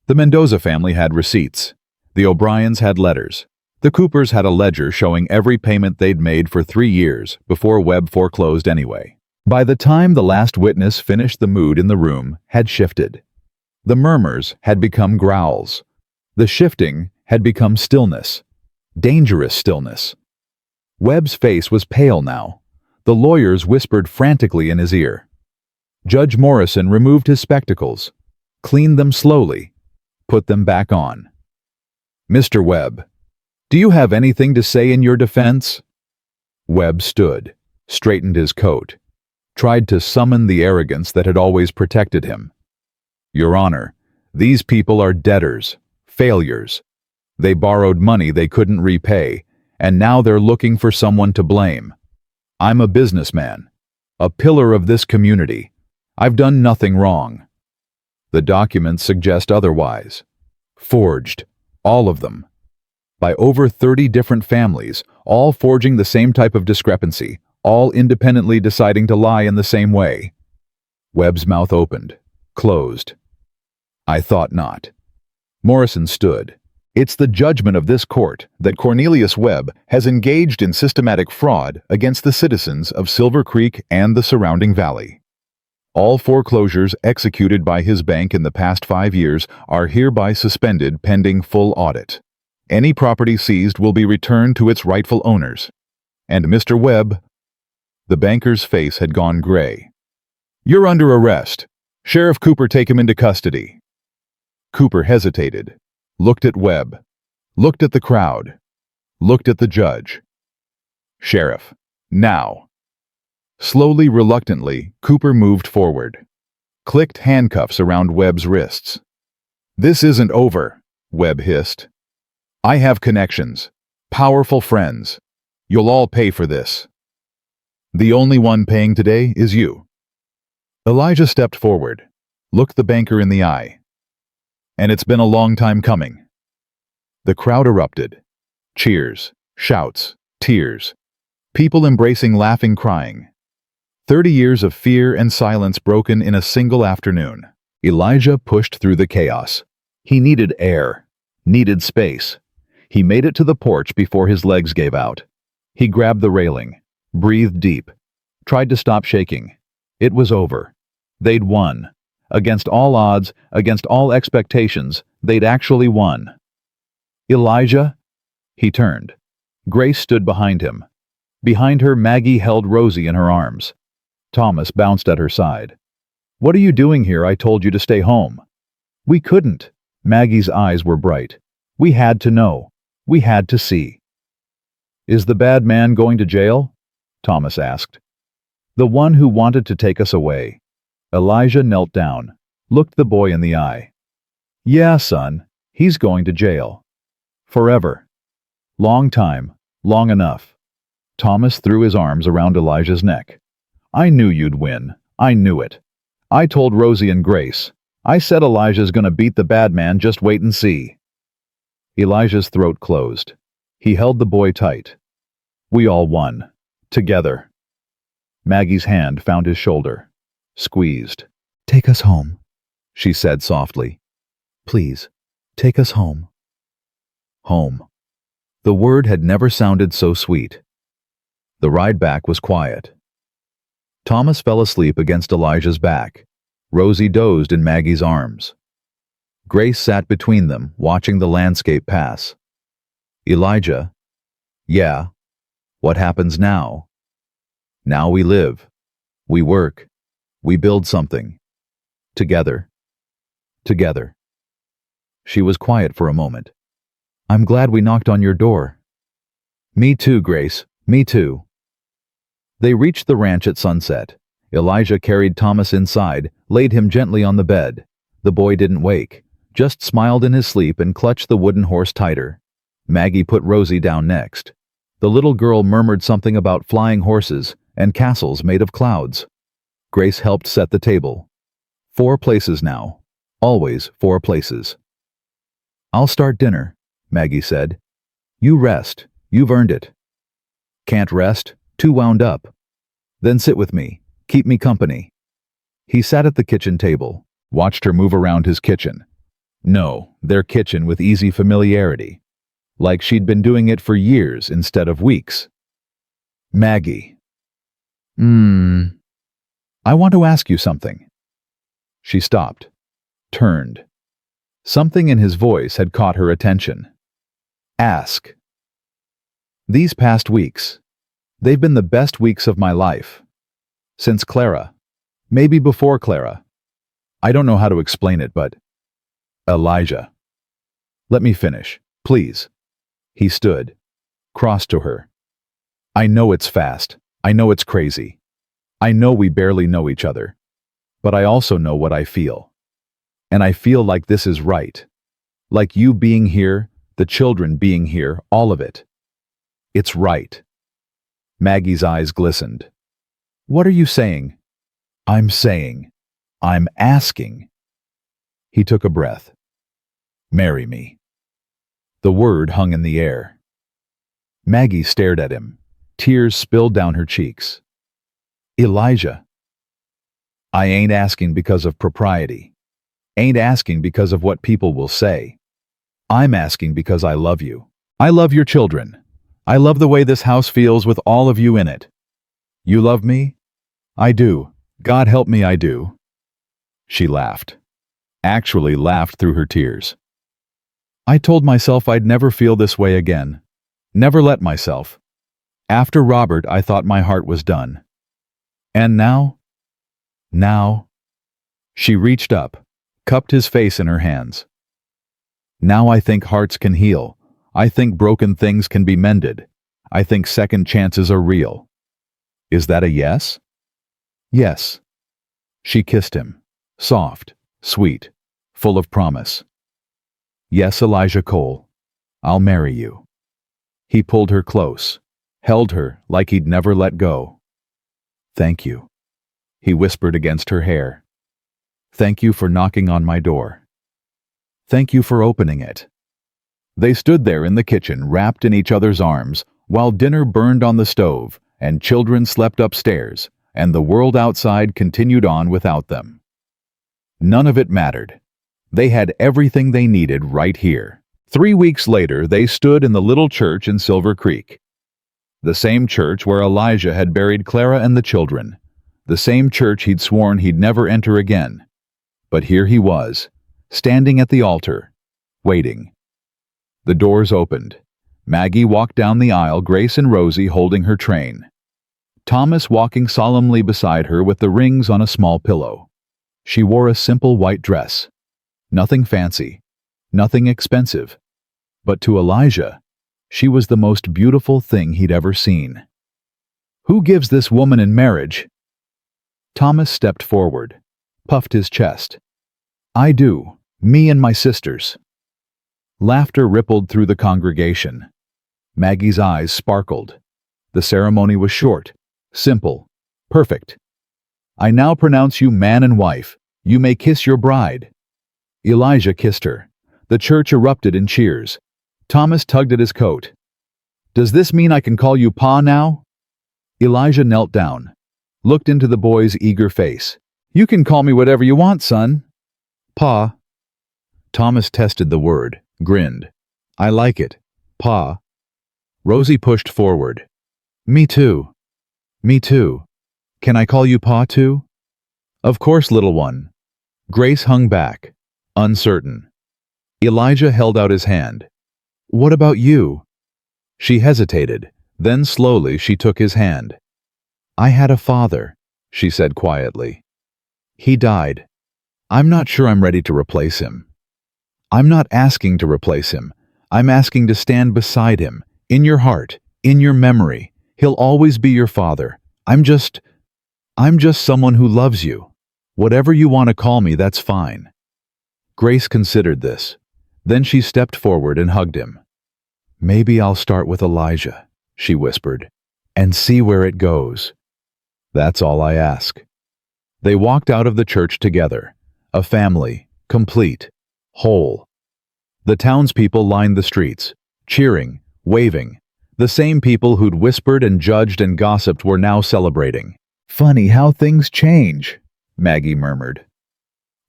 The Mendoza family had receipts. The O'Briens had letters. The Coopers had a ledger showing every payment they'd made for 3 years before Webb foreclosed anyway. By the time the last witness finished, the mood in the room had shifted. The murmurs had become growls. The shifting had become stillness. Dangerous stillness. Webb's face was pale now. The lawyers whispered frantically in his ear. Judge Morrison removed his spectacles, cleaned them slowly, put them back on. Mr. Webb, do you have anything to say in your defense? Webb stood, straightened his coat, tried to summon the arrogance that had always protected him. Your Honor, these people are debtors, failures. They borrowed money they couldn't repay, and now they're looking for someone to blame. I'm a businessman, a pillar of this community. I've done nothing wrong. The documents suggest otherwise. Forged, all of them. By over 30 different families, all forging the same type of discrepancy, all independently deciding to lie in the same way. Webb's mouth opened, closed. I thought not. Morrison stood. It's the judgment of this court that Cornelius Webb has engaged in systematic fraud against the citizens of Silver Creek and the surrounding valley. All foreclosures executed by his bank in the past 5 years are hereby suspended pending full audit. Any property seized will be returned to its rightful owners. And Mr. Webb, the banker's face had gone gray. You're under arrest. Sheriff Cooper, take him into custody. Cooper hesitated. Looked at Webb, looked at the crowd, looked at the judge. Sheriff, now. Slowly, reluctantly, Cooper moved forward, clicked handcuffs around Webb's wrists. This isn't over, Webb hissed. I have connections, powerful friends. You'll all pay for this. The only one paying today is you. Elijah stepped forward, looked the banker in the eye. And it's been a long time coming. The crowd erupted. Cheers, shouts, tears. People embracing, laughing, crying. 30 years of fear and silence broken in a single afternoon. Elijah pushed through the chaos. He needed air, needed space. He made it to the porch before his legs gave out. He grabbed the railing, breathed deep, tried to stop shaking. It was over. They'd won. Against all odds, against all expectations, they'd actually won. Elijah? He turned. Grace stood behind him. Behind her, Maggie held Rosie in her arms. Thomas bounced at her side. What are you doing here? I told you to stay home. We couldn't. Maggie's eyes were bright. We had to know. We had to see. Is the bad man going to jail? Thomas asked. The one who wanted to take us away. Elijah knelt down, looked the boy in the eye. Yeah, son, he's going to jail. Forever. Long time, long enough. Thomas threw his arms around Elijah's neck. I knew you'd win. I knew it. I told Rosie and Grace. I said Elijah's gonna beat the bad man, just wait and see. Elijah's throat closed. He held the boy tight. We all won. Together. Maggie's hand found his shoulder. Squeezed. Take us home, she said softly. Please, take us home. Home. The word had never sounded so sweet. The ride back was quiet. Thomas fell asleep against Elijah's back. Rosie dozed in Maggie's arms. Grace sat between them, watching the landscape pass. Elijah, yeah, what happens now? Now we live. We work. We build something. Together. Together. She was quiet for a moment. I'm glad we knocked on your door. Me too, Grace. Me too. They reached the ranch at sunset. Elijah carried Thomas inside, laid him gently on the bed. The boy didn't wake, just smiled in his sleep and clutched the wooden horse tighter. Maggie put Rosie down next. The little girl murmured something about flying horses and castles made of clouds. Grace helped set the table. 4 places now. Always 4 places. "I'll start dinner," Maggie said. "You rest. You've earned it." "Can't rest. Too wound up." "Then sit with me. Keep me company." He sat at the kitchen table, watched her move around his kitchen. No, their kitchen with easy familiarity. Like she'd been doing it for years instead of weeks. "Maggie. I want to ask you something." She stopped, turned. Something in his voice had caught her attention. "Ask." "These past weeks, they've been the best weeks of my life. Since Clara. Maybe before Clara. I don't know how to explain it, but—" "Elijah. Let me finish, please." He stood, crossed to her. "I know it's fast. I know it's crazy. I know we barely know each other. But I also know what I feel. And I feel like this is right. Like you being here, the children being here, all of it. It's right." Maggie's eyes glistened. "What are you saying?" "I'm saying. I'm asking." He took a breath. "Marry me." The word hung in the air. Maggie stared at him. Tears spilled down her cheeks. "Elijah. I ain't asking because of propriety. Ain't asking because of what people will say. I'm asking because I love you. I love your children. I love the way this house feels with all of you in it. You love me? I do. God help me, I do." She laughed. Actually laughed through her tears. "I told myself I'd never feel this way again. Never let myself. After Robert, I thought my heart was done. And now? Now?" She reached up, cupped his face in her hands. "Now I think hearts can heal. I think broken things can be mended. I think second chances are real. Is that a yes?" "Yes." She kissed him, soft, sweet, full of promise. "Yes, Elijah Cole, I'll marry you." He pulled her close, held her like he'd never let go. "Thank you," he whispered against her hair. "Thank you for knocking on my door. Thank you for opening it." They stood there in the kitchen, wrapped in each other's arms, while dinner burned on the stove, and children slept upstairs, and the world outside continued on without them. None of it mattered. They had everything they needed right here. 3 weeks later, they stood in the little church in Silver Creek. The same church where Elijah had buried Clara and the children. The same church he'd sworn he'd never enter again. But here he was, standing at the altar, waiting. The doors opened. Maggie walked down the aisle, Grace and Rosie holding her train. Thomas walking solemnly beside her with the rings on a small pillow. She wore a simple white dress. Nothing fancy, nothing expensive. But to Elijah, she was the most beautiful thing he'd ever seen. "Who gives this woman in marriage?" Thomas stepped forward, puffed his chest. "I do, me and my sisters." Laughter rippled through the congregation. Maggie's eyes sparkled. The ceremony was short, simple, perfect. "I now pronounce you man and wife. You may kiss your bride." Elijah kissed her. The church erupted in cheers. Thomas tugged at his coat. "Does this mean I can call you Pa now?" Elijah knelt down, looked into the boy's eager face. "You can call me whatever you want, son." "Pa." Thomas tested the word, grinned. "I like it, Pa." Rosie pushed forward. "Me too. Me too. Can I call you Pa too?" "Of course, little one." Grace hung back, uncertain. Elijah held out his hand. "What about you?" She hesitated, then slowly she took his hand. "I had a father," she said quietly. "He died. I'm not sure I'm ready to replace him. I'm not asking to replace him. I'm asking to stand beside him, in your heart, in your memory. He'll always be your father. I'm just, I'm just someone who loves you. Whatever you want to call me, that's fine. Grace considered this. Then she stepped forward and hugged him. Maybe I'll start with Elijah, she whispered, and see where it goes. That's all I ask. They walked out of the church together, a family, complete, whole. The townspeople lined the streets, cheering, waving. The same people who'd whispered and judged and gossiped were now celebrating. Funny how things change, Maggie murmured.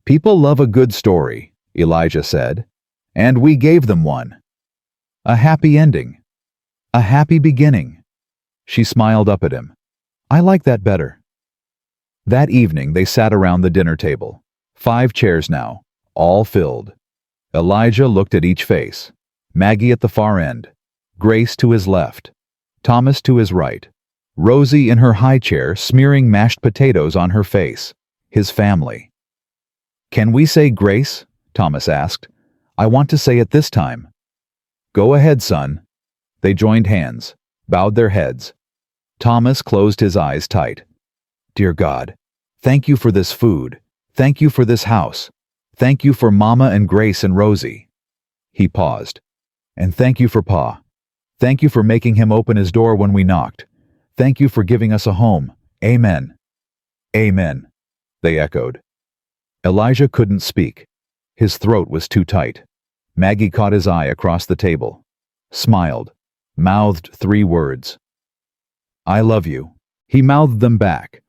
People love a good story, Elijah said, and we gave them one. A happy ending. A happy beginning. She smiled up at him. I like that better. That evening they sat around the dinner table. 5 chairs now, all filled. Elijah looked at each face. Maggie at the far end. Grace to his left. Thomas to his right. Rosie in her high chair smearing mashed potatoes on her face. His family. Can we say grace? Thomas asked. I want to say it this time. Go ahead, son. They joined hands, bowed their heads. Thomas closed his eyes tight. Dear God, thank you for this food. Thank you for this house. Thank you for Mama and Grace and Rosie. He paused. And thank you for Pa. Thank you for making him open his door when we knocked. Thank you for giving us a home. Amen. Amen, they echoed. Elijah couldn't speak. His throat was too tight. Maggie caught his eye across the table, smiled, mouthed 3 words. I love you. He mouthed them back.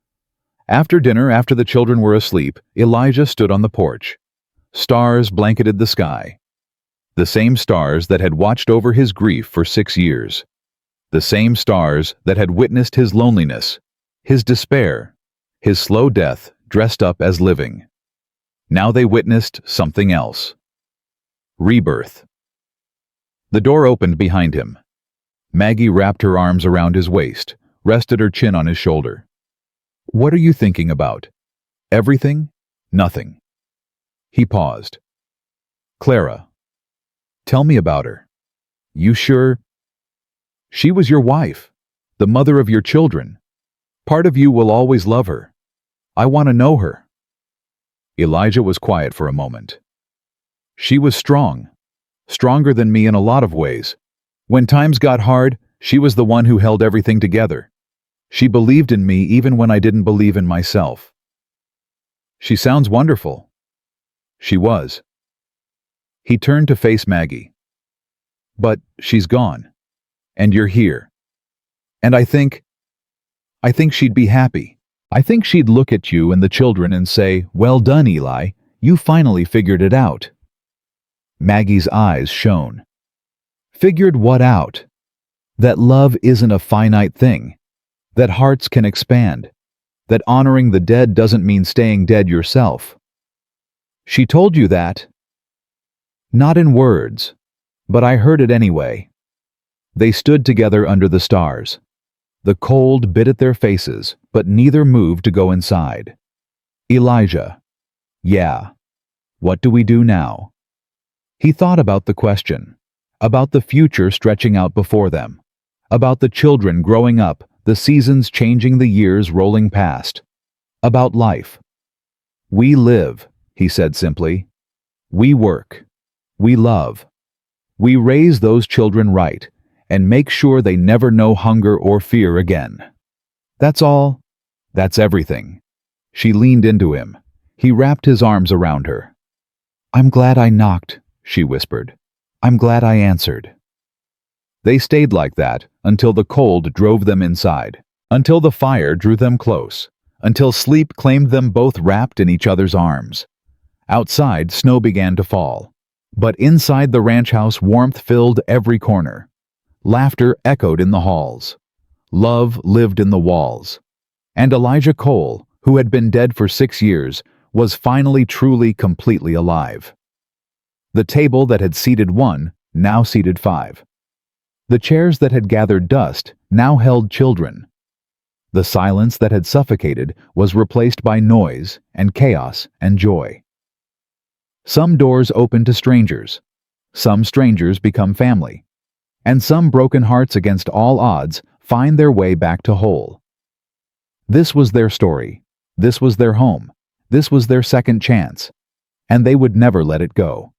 After dinner, after the children were asleep, Elijah stood on the porch. Stars blanketed the sky. The same stars that had watched over his grief for 6 years. The same stars that had witnessed his loneliness, his despair, his slow death dressed up as living. Now they witnessed something else. Rebirth. The door opened behind him. Maggie wrapped her arms around his waist, rested her chin on his shoulder. What are you thinking about? Everything? Nothing. He paused. Clara. Tell me about her. You sure? She was your wife, the mother of your children. Part of you will always love her. I want to know her. Elijah was quiet for a moment. She was strong, stronger than me in a lot of ways. When times got hard, she was the one who held everything together. She believed in me even when I didn't believe in myself. She sounds wonderful. She was. He turned to face Maggie. But she's gone. And you're here. And I think she'd be happy. I think she'd look at you and the children and say, well done, Eli, you finally figured it out. Maggie's eyes shone. Figured what out? That love isn't a finite thing. That hearts can expand. That honoring the dead doesn't mean staying dead yourself. She told you that? Not in words, but I heard it anyway. They stood together under the stars. The cold bit at their faces, but neither moved to go inside. Elijah. Yeah. What do we do now? He thought about the question, about the future stretching out before them, about the children growing up, the seasons changing, the years rolling past, about life. We live, he said simply. We work. We love. We raise those children right and make sure they never know hunger or fear again. That's all. That's everything. She leaned into him. He wrapped his arms around her. I'm glad I knocked, she whispered. I'm glad I answered. They stayed like that until the cold drove them inside, until the fire drew them close, until sleep claimed them both wrapped in each other's arms. Outside, snow began to fall, but inside the ranch house, warmth filled every corner. Laughter echoed in the halls. Love lived in the walls. And Elijah Cole, who had been dead for 6 years, was finally truly completely alive. The table that had seated 1 now seated 5. The chairs that had gathered dust now held children. The silence that had suffocated was replaced by noise and chaos and joy. Some doors open to strangers. Some strangers become family. And some broken hearts against all odds find their way back to whole. This was their story. This was their home. This was their second chance. And they would never let it go.